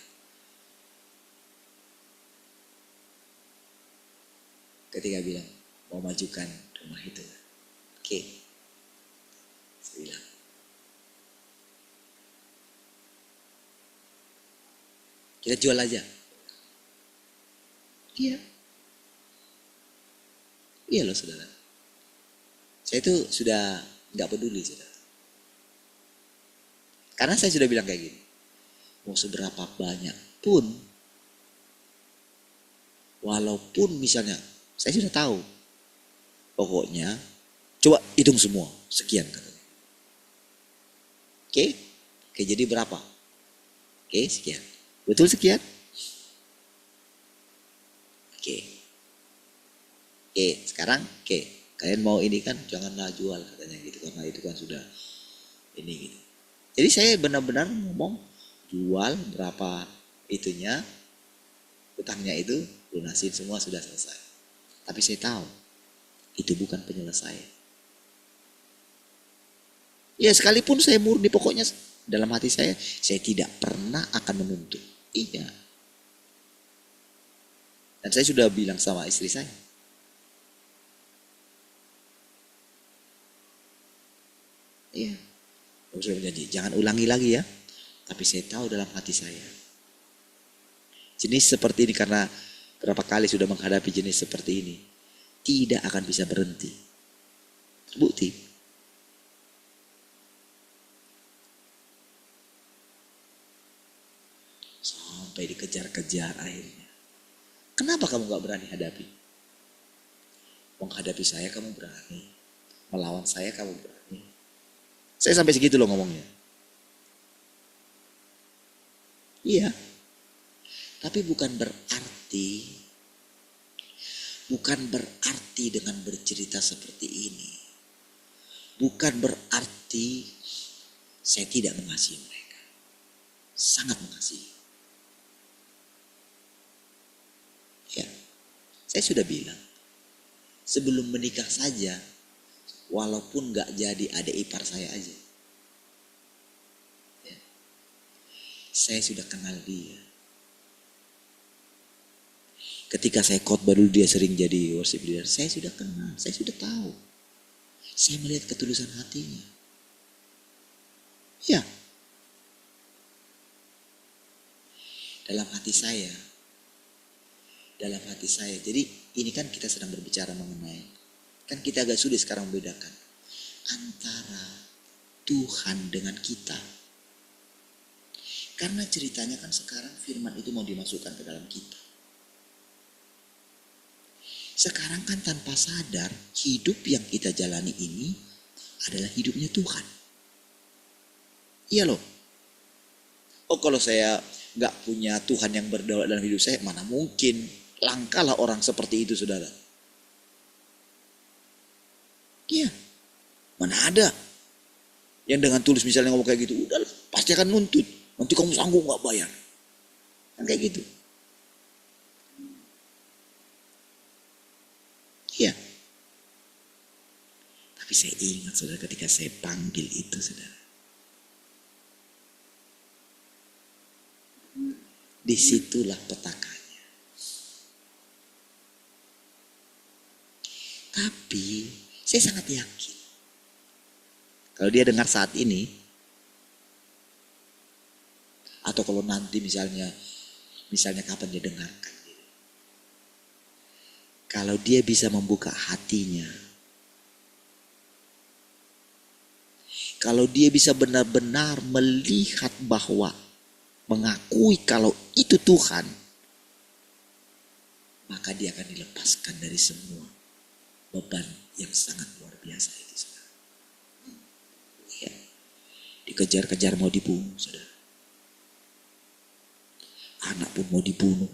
Ketika bilang mau majukan rumah itu, oke, saya bilang, kita jual aja. Iya. Iya loh saudara. Saya itu sudah gak peduli saudara. Karena saya sudah bilang kayak gini. Mau seberapa banyak pun. Walaupun misalnya saya sudah tahu. Pokoknya coba hitung semua. Sekian katanya. Oke. Oke jadi berapa? Oke sekian. Betul sekian? Oke. Oke, sekarang kalian mau ini kan janganlah jual katanya gitu karena itu kan sudah ini gitu. Jadi saya benar-benar ngomong jual berapa itunya, utangnya itu lunasin semua sudah selesai. Tapi saya tahu itu bukan penyelesaian. Ya sekalipun saya murni pokoknya dalam hati saya tidak pernah akan menuntut. Iya. Dan saya sudah bilang sama istri saya. Iya. Saya berjanji, jangan ulangi lagi ya. Tapi saya tahu dalam hati saya. Jenis seperti ini karena berapa kali sudah menghadapi jenis seperti ini. Tidak akan bisa berhenti. Terbukti. Sampai dikejar-kejar akhirnya. Kenapa kamu gak berani hadapi? Menghadapi saya kamu berani. Melawan saya kamu berani. Saya sampai segitu loh ngomongnya. Iya. Tapi bukan berarti dengan bercerita seperti ini. Bukan berarti saya tidak mengasihi mereka. Sangat mengasihi. Ya. Saya sudah bilang. Sebelum menikah saja. Walaupun gak jadi adik ipar saya aja. Ya. Saya sudah kenal dia. Ketika saya khotbah dulu dia sering jadi worship leader. Saya sudah kenal, saya sudah tahu. Saya melihat ketulusan hatinya. Ya. Dalam hati saya. Jadi ini kan kita sedang berbicara mengenai. Kan kita agak sulit sekarang membedakan antara Tuhan dengan kita. Karena ceritanya kan sekarang firman itu mau dimasukkan ke dalam kita. Sekarang kan tanpa sadar hidup yang kita jalani ini adalah hidupnya Tuhan. Iya loh. Oh kalau saya gak punya Tuhan yang berdaulat dalam hidup saya, mana mungkin. Langkahlah orang seperti itu saudara. Iya, mana ada yang dengan tulus misalnya ngomong kayak gitu, udah pasti akan nuntut. Nanti kamu sanggup gak bayar? Kan kayak gitu. Iya. Tapi saya ingat saudara ketika saya panggil itu saudara. Disitulah petakannya. Tapi saya sangat yakin. Kalau dia dengar saat ini. Atau kalau nanti misalnya kapan dia dengarkan. Kalau dia bisa membuka hatinya. Kalau dia bisa benar-benar melihat bahwa. Mengakui kalau itu Tuhan. Maka dia akan dilepaskan dari semua beban yang sangat luar biasa itu saudara. Ya. Dikejar-kejar mau dibunuh saudara. Anak pun mau dibunuh,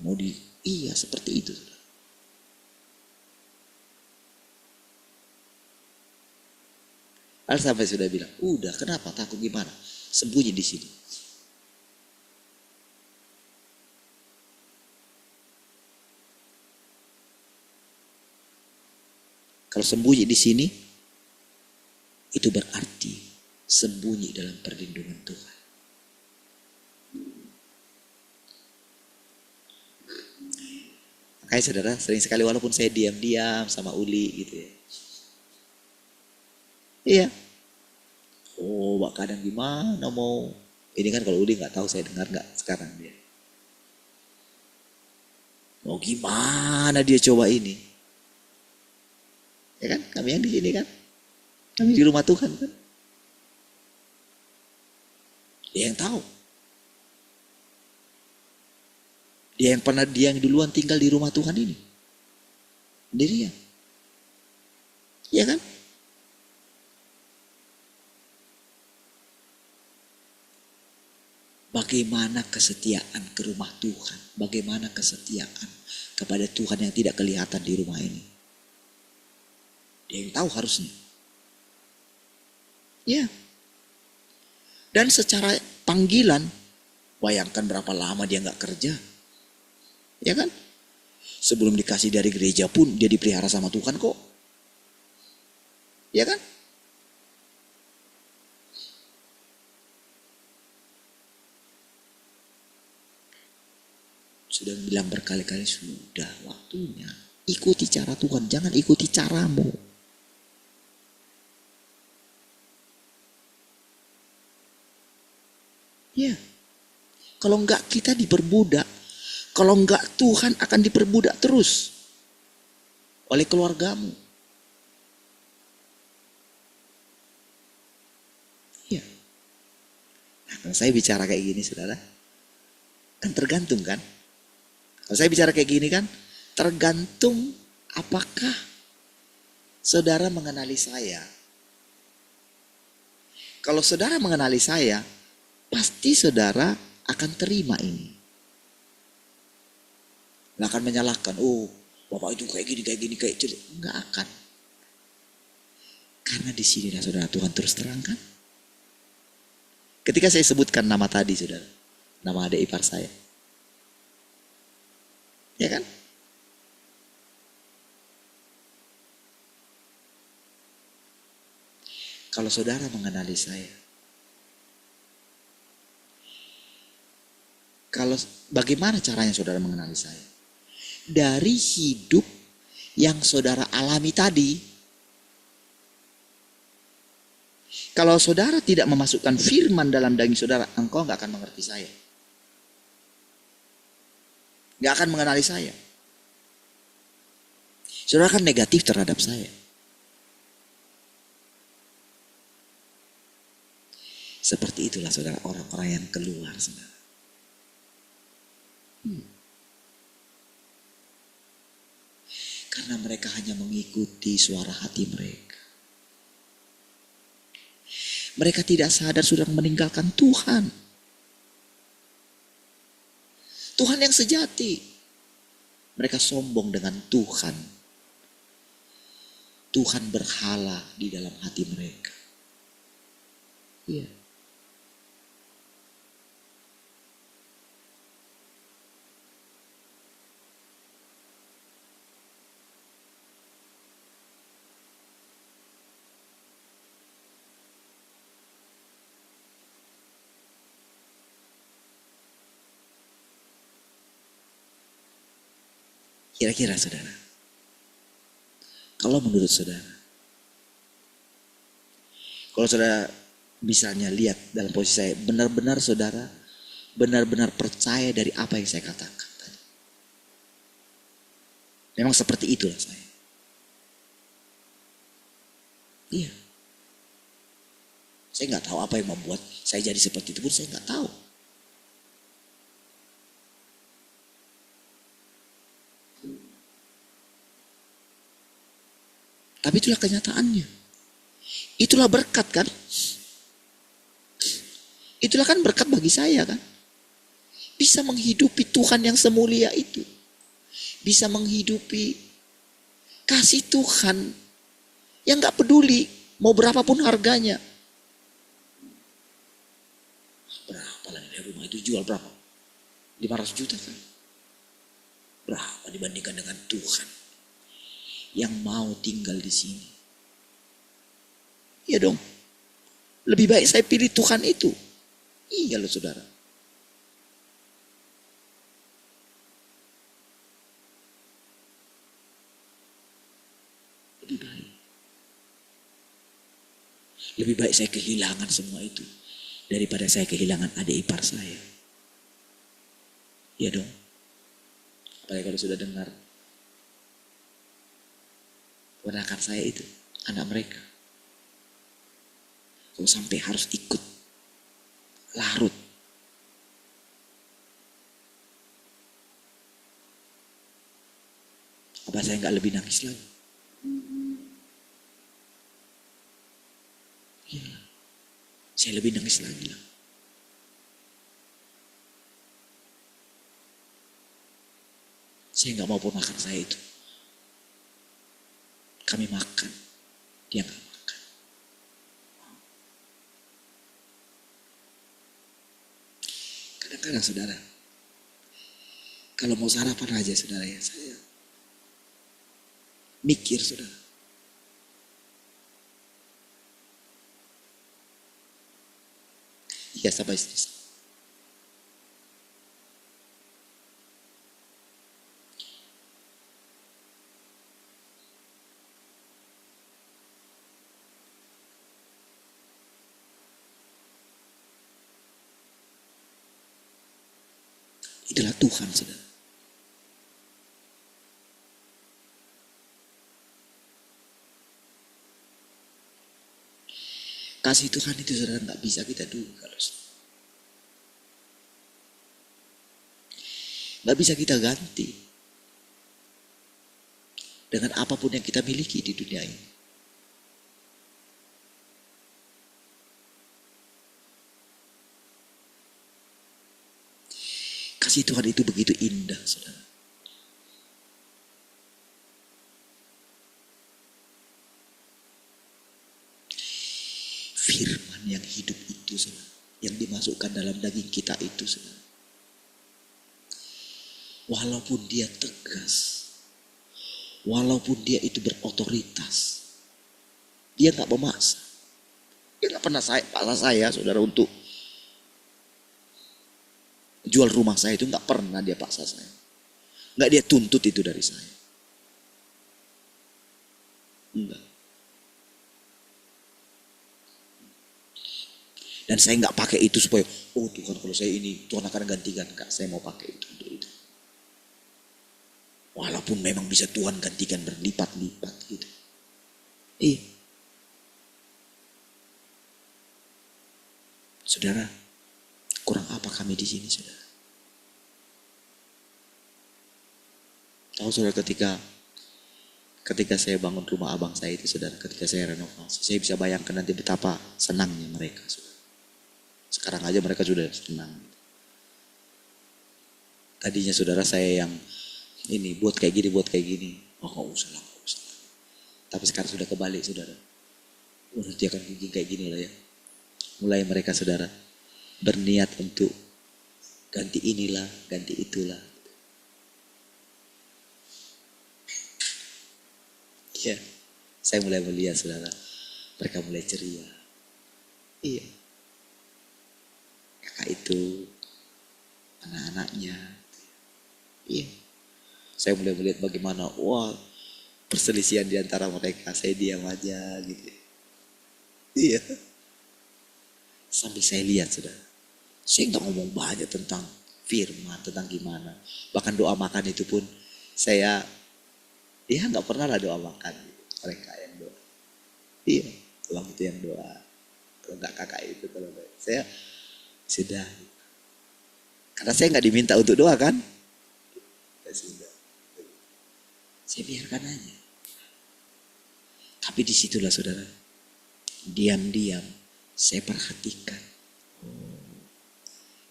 iya seperti itu saudara. Al sampai sudah bilang, udah kenapa takut gimana? Sembunyi di sini. Kalau sembunyi di sini, itu berarti sembunyi dalam perlindungan Tuhan. Makanya saudara, sering sekali walaupun saya diam-diam sama Uli gitu ya. Iya. Oh, Mbak kadang gimana mau. Ini kan kalau Uli nggak tahu saya dengar nggak sekarang dia. Mau gimana dia coba ini. Ya kan, kami yang di sini kan. Kami di rumah Tuhan kan. Dia yang tahu. Dia yang duluan tinggal di rumah Tuhan ini. Sendirian. Iya kan? Bagaimana kesetiaan ke rumah Tuhan? Bagaimana kesetiaan kepada Tuhan yang tidak kelihatan di rumah ini? Dia yang tahu harusnya. Ya. Dan secara panggilan, bayangkan berapa lama dia nggak kerja. Ya kan? Sebelum dikasih dari gereja pun dia dipelihara sama Tuhan kok. Ya kan? Sudah bilang berkali-kali, sudah waktunya. Ikuti cara Tuhan, jangan ikuti caramu. Ya. Kalau enggak kita diperbudak. Kalau enggak Tuhan akan diperbudak terus. Oleh keluargamu. Ya. Nah, kalau saya bicara kayak gini saudara. Kan tergantung kan. Kalau saya bicara kayak gini kan, tergantung apakah saudara mengenali saya. Kalau saudara mengenali saya, pasti saudara akan terima ini. Nggak akan menyalahkan, oh Bapak itu kayak gini, kayak gitu. Nggak akan. Karena di sinilah saudara Tuhan terus terangkan. Ketika saya sebutkan nama tadi saudara, nama adik ipar saya. Ya kan? Kalau saudara mengenali saya, bagaimana caranya saudara mengenali saya? Dari hidup yang saudara alami tadi. Kalau saudara tidak memasukkan firman dalam daging saudara, engkau nggak akan mengerti saya. Gak akan mengenali saya. Saudara kan negatif terhadap saya. Seperti itulah saudara orang-orang yang keluar saudara. Karena mereka hanya mengikuti suara hati mereka. Mereka tidak sadar sudah meninggalkan Tuhan. Tuhan yang sejati. Mereka sombong dengan Tuhan. Tuhan berhala di dalam hati mereka. Iya. Kira-kira saudara, kalau menurut saudara, kalau saudara misalnya lihat dalam posisi saya, benar-benar saudara, benar-benar percaya dari apa yang saya katakan tadi. Memang seperti itulah saya. Iya. Saya nggak tahu apa yang membuat saya jadi seperti itu pun saya nggak tahu. Tapi itulah kenyataannya. Itulah berkat kan. Itulah kan berkat bagi saya kan. Bisa menghidupi Tuhan yang semulia itu. Bisa menghidupi kasih Tuhan yang gak peduli Mau berapapun harganya. Berapa lah nilai rumah itu jual berapa? 500 juta kan? Berapa dibandingkan dengan Tuhan yang mau tinggal di sini? Iya dong. Lebih baik saya pilih Tuhan itu. Iya loh saudara. Lebih baik. Lebih baik saya kehilangan semua itu daripada saya kehilangan adik ipar saya. Iya dong. Apalagi kalau sudah dengar ponakan saya itu, anak mereka, kalau sampai harus ikut larut, apa saya nggak lebih nangis lagi? Iya, saya lebih nangis lagi lah. Saya nggak mau ponakan saya itu. Kami makan, dia nggak makan. Kadang-kadang saudara, kalau mau sarapan aja saudara ya, saya mikir saudara. Iya sama istri saya. Itulah Tuhan saudara. Kasih Tuhan itu saudara nggak bisa kita duga loh. Nggak bisa kita ganti dengan apapun yang kita miliki di dunia ini. Kasih Tuhan itu begitu indah saudara. Firman yang hidup itu saudara, yang dimasukkan dalam daging kita itu saudara, walaupun dia tegas, walaupun dia itu berotoritas, dia nggak memaksa. Dia nggak pernah paksa saya saudara untuk jual rumah saya, itu nggak pernah dia paksa saya. Nggak dia tuntut itu dari saya. Enggak. Dan saya nggak pakai itu supaya, oh Tuhan kalau saya ini, Tuhan akan gantikan. Enggak, saya mau pakai itu untuk itu. Walaupun memang bisa Tuhan gantikan berlipat-lipat gitu. Iya. Saudara, kurang apa kami di sini saudara? Tahu saudara, ketika saya bangun rumah abang saya itu saudara, ketika saya renovasi, saya bisa bayangkan nanti betapa senangnya mereka saudara. Sekarang aja mereka sudah senang. Tadinya saudara saya yang ini buat kayak gini, oh nggak usah lah. Tapi sekarang sudah kebalik saudara. Oh nanti akan kayak gini lah ya. Mulai mereka saudara berniat untuk ganti inilah, ganti itulah. Ya, saya mulai melihat saudara, mereka mulai ceria. Iya. Kakak itu, anak-anaknya. Iya. Saya mulai melihat bagaimana, wah perselisihan di antara mereka, saya diam aja gitu. Iya. Sambil saya lihat saudara, saya nggak ngomong banyak tentang firman, tentang gimana. Bahkan doa makan itu pun saya, ya nggak pernah lah doa makan. Mereka yang doa. Iya, tulang itu yang doa. Kalau nggak kakak itu, kalau enggak, saya sudah. Karena saya nggak diminta untuk doa kan. Ya sudah. Saya biarkan aja. Tapi disitulah saudara, diam-diam saya perhatikan. Oh,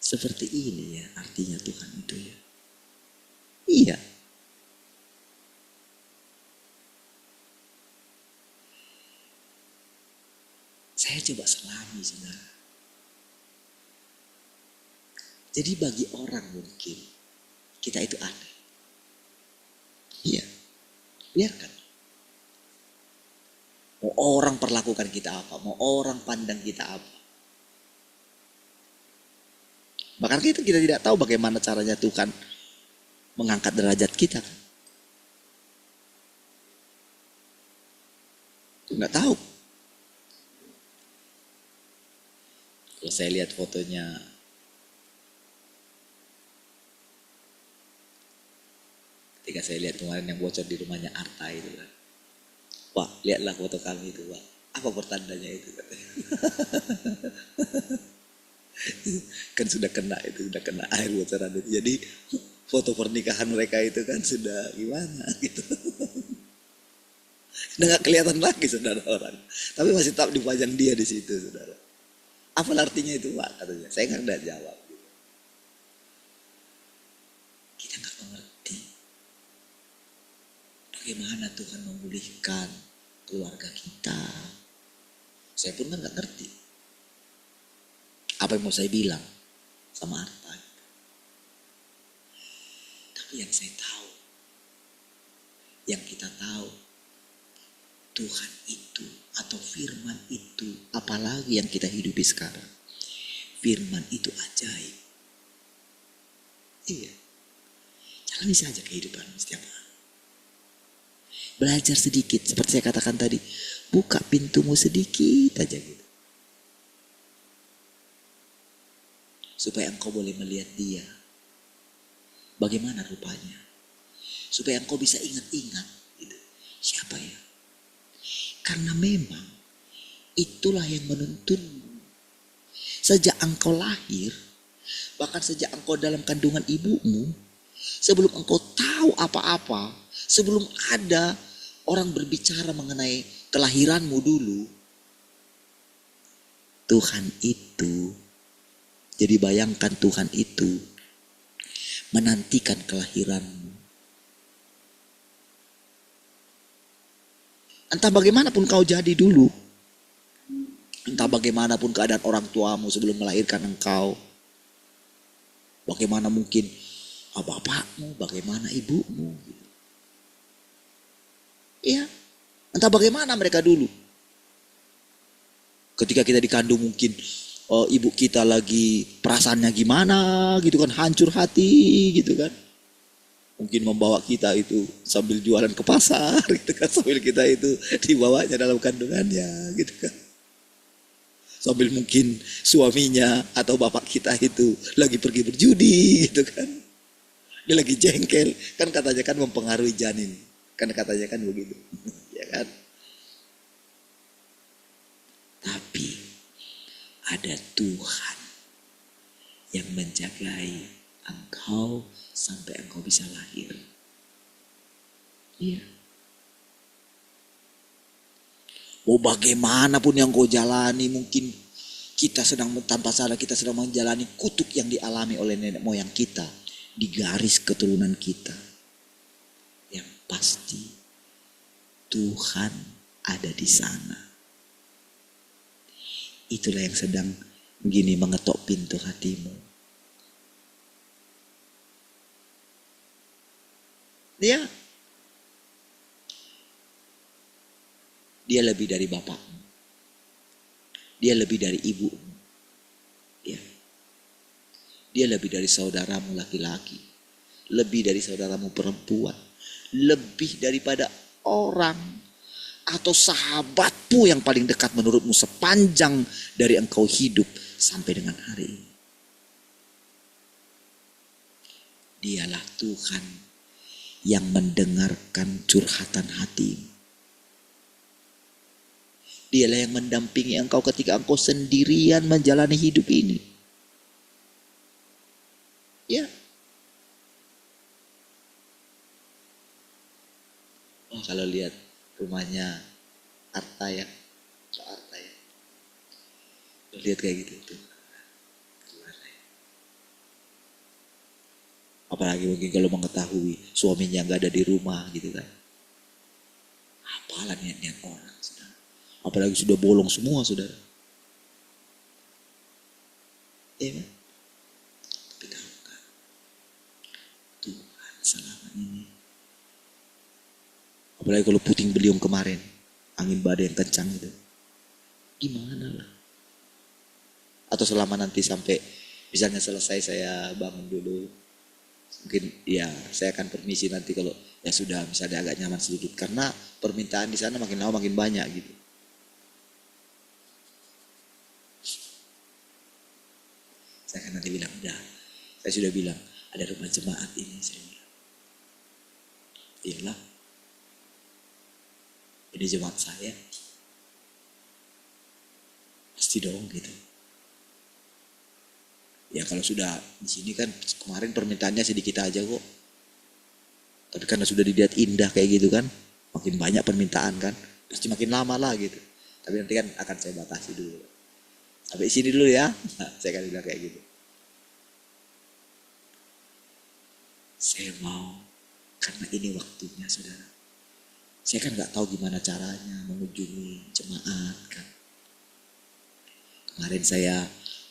seperti ini ya artinya Tuhan itu ya. Iya. Saya coba selami, saudara. Jadi bagi orang mungkin kita itu aneh. Iya, biarkan. Mau orang perlakukan kita apa, mau orang pandang kita apa. Bahkan kita tidak tahu bagaimana caranya Tuhan mengangkat derajat kita. Nggak tahu. Kalau saya lihat fotonya ketika saya lihat kemarin yang bocor di rumahnya Arta itu kan, Pak, lihatlah foto kami itu, Pak. Apa pertandanya itu katanya. Kan sudah kena air bocoran itu. Jadi foto pernikahan mereka itu kan sudah gimana gitu. Udah gak kelihatan lagi saudara orang. Tapi masih tetap dipajang dia di situ saudara. Apa artinya itu Pak katanya. Saya nggak ada jawab. Kita nggak mengerti bagaimana Tuhan memulihkan keluarga kita. Saya pun kan nggak ngerti. Apa yang mau saya bilang sama Arta. Tapi yang saya tahu, yang kita tahu, Tuhan itu atau firman itu, apalagi yang kita hidupi sekarang, firman itu ajaib. Iya, jalani saja kehidupan setiap hari. Belajar sedikit, seperti saya katakan tadi, buka pintumu sedikit aja gitu. Supaya engkau boleh melihat dia, bagaimana rupanya. Supaya engkau bisa ingat-ingat gitu. Siapa ya? Karena memang itulah yang menuntunmu. Sejak engkau lahir, bahkan sejak engkau dalam kandungan ibumu, sebelum engkau tahu apa-apa, sebelum ada orang berbicara mengenai kelahiranmu dulu, Tuhan itu, jadi bayangkan Tuhan itu menantikan kelahiranmu. Entah bagaimanapun kau jadi dulu. Entah bagaimanapun keadaan orang tuamu sebelum melahirkan engkau. Bagaimana mungkin bapakmu, bagaimana ibumu. Iya. Entah bagaimana mereka dulu. Ketika kita dikandung mungkin ibu kita lagi perasaannya gimana gitu kan. Hancur hati gitu kan. Mungkin membawa kita itu sambil jualan ke pasar gitu kan. Sambil kita itu dibawanya dalam kandungannya gitu kan. Sambil mungkin suaminya atau bapak kita itu lagi pergi berjudi gitu kan. Dia lagi jengkel. Kan katanya kan mempengaruhi janin. Kan katanya kan begitu. Ya kan. Tapi ada Tuhan yang menjagai engkau sampai engkau bisa lahir. Iya. Mau bagaimanapun yang kau jalani, mungkin kita sedang tanpa sadar kita sedang menjalani kutuk yang dialami oleh nenek moyang kita di garis keturunan kita. Yang pasti Tuhan ada di sana. Itulah yang sedang begini mengetok pintu hatimu. Dia lebih dari bapakmu. Dia lebih dari ibumu. Ya. Dia lebih dari saudaramu laki-laki. Lebih dari saudaramu perempuan. Lebih daripada orang atau sahabatmu yang paling dekat menurutmu sepanjang dari engkau hidup sampai dengan hari ini. Dialah Tuhan yang mendengarkan curhatan hatimu. Dialah yang mendampingi engkau ketika engkau sendirian menjalani hidup ini. Ya. Oh, kalau lihat rumahnya Arta ya. Arta ya. Lihat kayak gitu tuh. Apalagi mungkin kalau mengetahui suaminya nggak ada di rumah gitu kan. Apalah niat-niat orang. Apalagi sudah bolong semua saudara. Ya kan? Tapi tahukah Tuhan selama ini, apalagi kalau puting beliung kemarin, angin badai yang kencang itu, gimana lah? Atau selama nanti sampai misalnya selesai saya bangun dulu, mungkin ya saya akan permisi nanti kalau ya sudah misalnya agak nyaman sedikit, karena permintaan di sana makin lama makin banyak gitu. Saya akan nanti bilang, udah, saya sudah bilang ada rumah jemaat ini, saya bilang, iyalah, ini jemaat saya, pasti dong gitu. Ya kalau sudah di sini kan kemarin permintaannya sedikit aja kok. Tapi karena sudah dilihat indah kayak gitu kan, makin banyak permintaan kan, pasti makin lama lah gitu. Tapi nanti kan akan saya batasi dulu. Sampai sini dulu ya, nah, saya akan bilang kayak gitu. Saya mau, karena ini waktunya saudara. Saya kan nggak tahu gimana caranya mengunjungi jemaat kan. Kemarin saya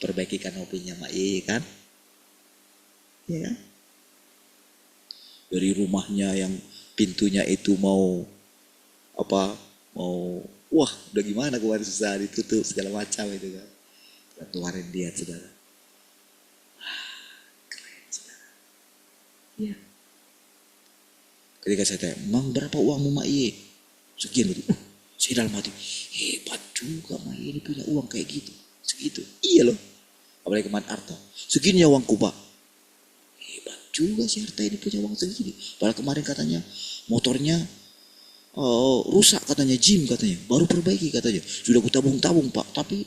perbaiki kanopinya Mak Ye kan, ya kan? Dari rumahnya yang pintunya itu mau apa, mau wah udah gimana kemarin susah ditutup segala macam itu kan. Dan kemarin lihat saudara, keren saudara. Ya. Ketika saya tanya, "Mang berapa uangmu Mak Ye?" Sekian gitu. Saya dalam hati, hebat juga Mak Ye ini punya uang kayak gitu. Segitu. Iya loh. Apalagi kemarin Arta. Segini ya uangku Pak. Hebat juga si Arta ini punya uang segini. Padahal kemarin katanya motornya rusak katanya, Jim katanya. Baru perbaiki katanya. Sudah ku tabung-tabung Pak. Tapi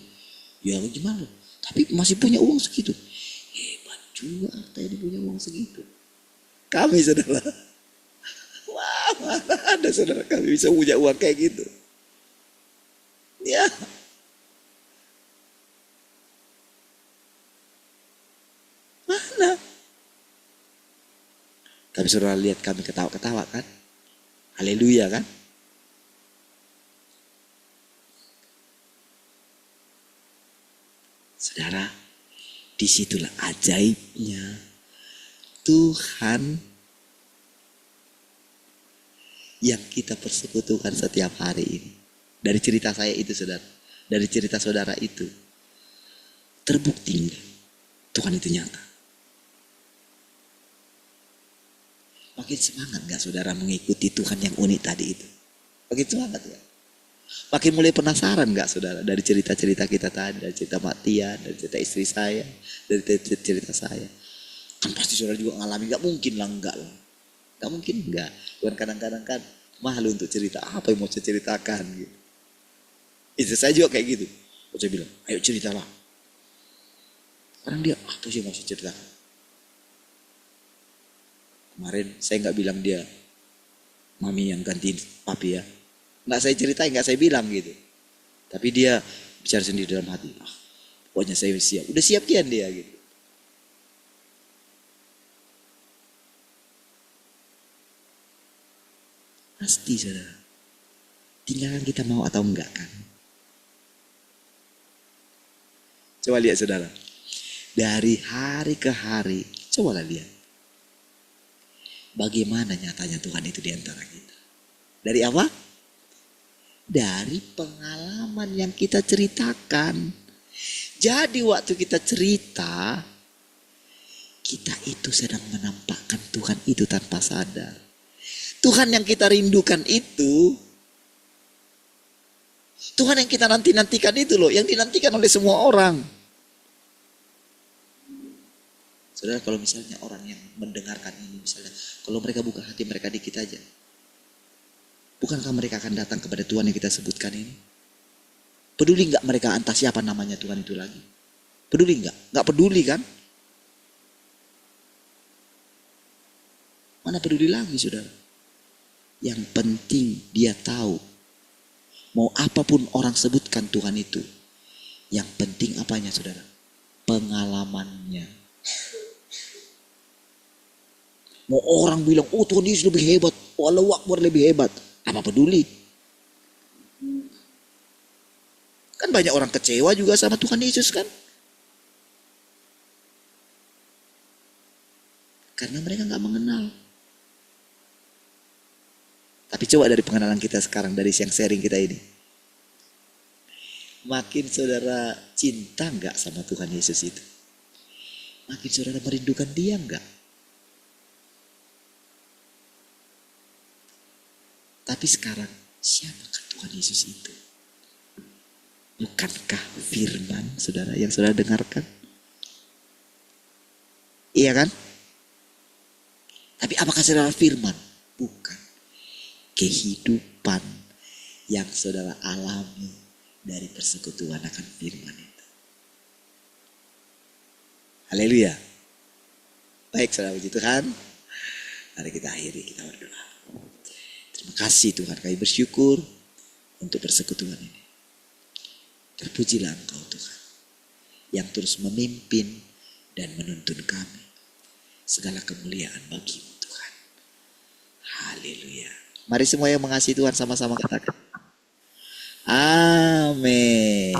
ya gimana. Tapi masih punya uang segitu. Hebat juga Arta ini punya uang segitu. Kami saudara. Wah mana ada saudara kami bisa punya uang kayak gitu. Ya. Mana? Tapi saudara lihat kami ketawa-ketawa kan? Haleluya kan? Saudara, disitulah ajaibnya Tuhan yang kita persekutukan setiap hari ini. Dari cerita saya itu saudara, dari cerita saudara itu, terbukti Tuhan itu nyata. Makin semangat gak saudara mengikuti Tuhan yang unik tadi itu? Makin semangat ya? Makin mulai penasaran gak saudara dari cerita-cerita kita tadi, dari cerita Matian, dari cerita istri saya, dari cerita saya. Kan pasti saudara juga ngalamin, gak mungkin lah enggak lah. Gak mungkin enggak. Bukan kadang-kadang kan malu untuk cerita apa yang mau saya ceritakan gitu. Istri saya juga kayak gitu. Saya bilang, ayo ceritalah. Kadang dia, apa sih yang mau saya ceritakan? Kemarin saya nggak bilang dia mami yang gantiin papi ya, nggak saya ceritain, nggak saya bilang gitu. Tapi dia bicara sendiri dalam hati, pokoknya saya siap, udah siap kian dia gitu. Pasti saudara, tinggalkan kita mau atau enggak kan. Coba lihat saudara, dari hari ke hari, cobalah lihat. Bagaimana nyatanya Tuhan itu di antara kita. Dari apa? Dari pengalaman yang kita ceritakan. Jadi waktu kita cerita, kita itu sedang menampakkan Tuhan itu tanpa sadar. Tuhan yang kita rindukan itu, Tuhan yang kita nanti-nantikan itu loh, yang dinantikan oleh semua orang. Saudara, kalau misalnya orang yang mendengarkan ini, misalnya kalau mereka buka hati mereka dikit aja, bukankah mereka akan datang kepada Tuhan yang kita sebutkan ini? Peduli nggak mereka entah siapa namanya Tuhan itu lagi? Peduli nggak? Nggak peduli kan? Mana peduli lagi saudara? Yang penting dia tahu, mau apapun orang sebutkan Tuhan itu, yang penting apanya saudara? Pengalamannya. Mau orang bilang, oh Tuhan Yesus lebih hebat, oh Allahu Akbar lebih hebat. Apa peduli? Kan banyak orang kecewa juga sama Tuhan Yesus kan. Karena mereka nggak mengenal. Tapi coba dari pengenalan kita sekarang, dari yang sharing kita ini. Makin saudara cinta nggak sama Tuhan Yesus itu? Makin saudara merindukan dia nggak? Tapi sekarang, siapakah Tuhan Yesus itu? Bukankah firman, saudara, yang saudara dengarkan? Iya kan? Tapi apakah saudara firman? Bukan. Kehidupan yang saudara alami dari persekutuan akan firman itu. Haleluya. Baik, saudara, puji Tuhan. Mari kita akhiri, kita berdoa. Terima kasih Tuhan, kami bersyukur untuk persekutuan ini. Terpujilah Engkau Tuhan, yang terus memimpin dan menuntun kami. Segala kemuliaan bagi-Mu Tuhan. Haleluya. Mari semua yang mengasihi Tuhan sama-sama katakan. Amin.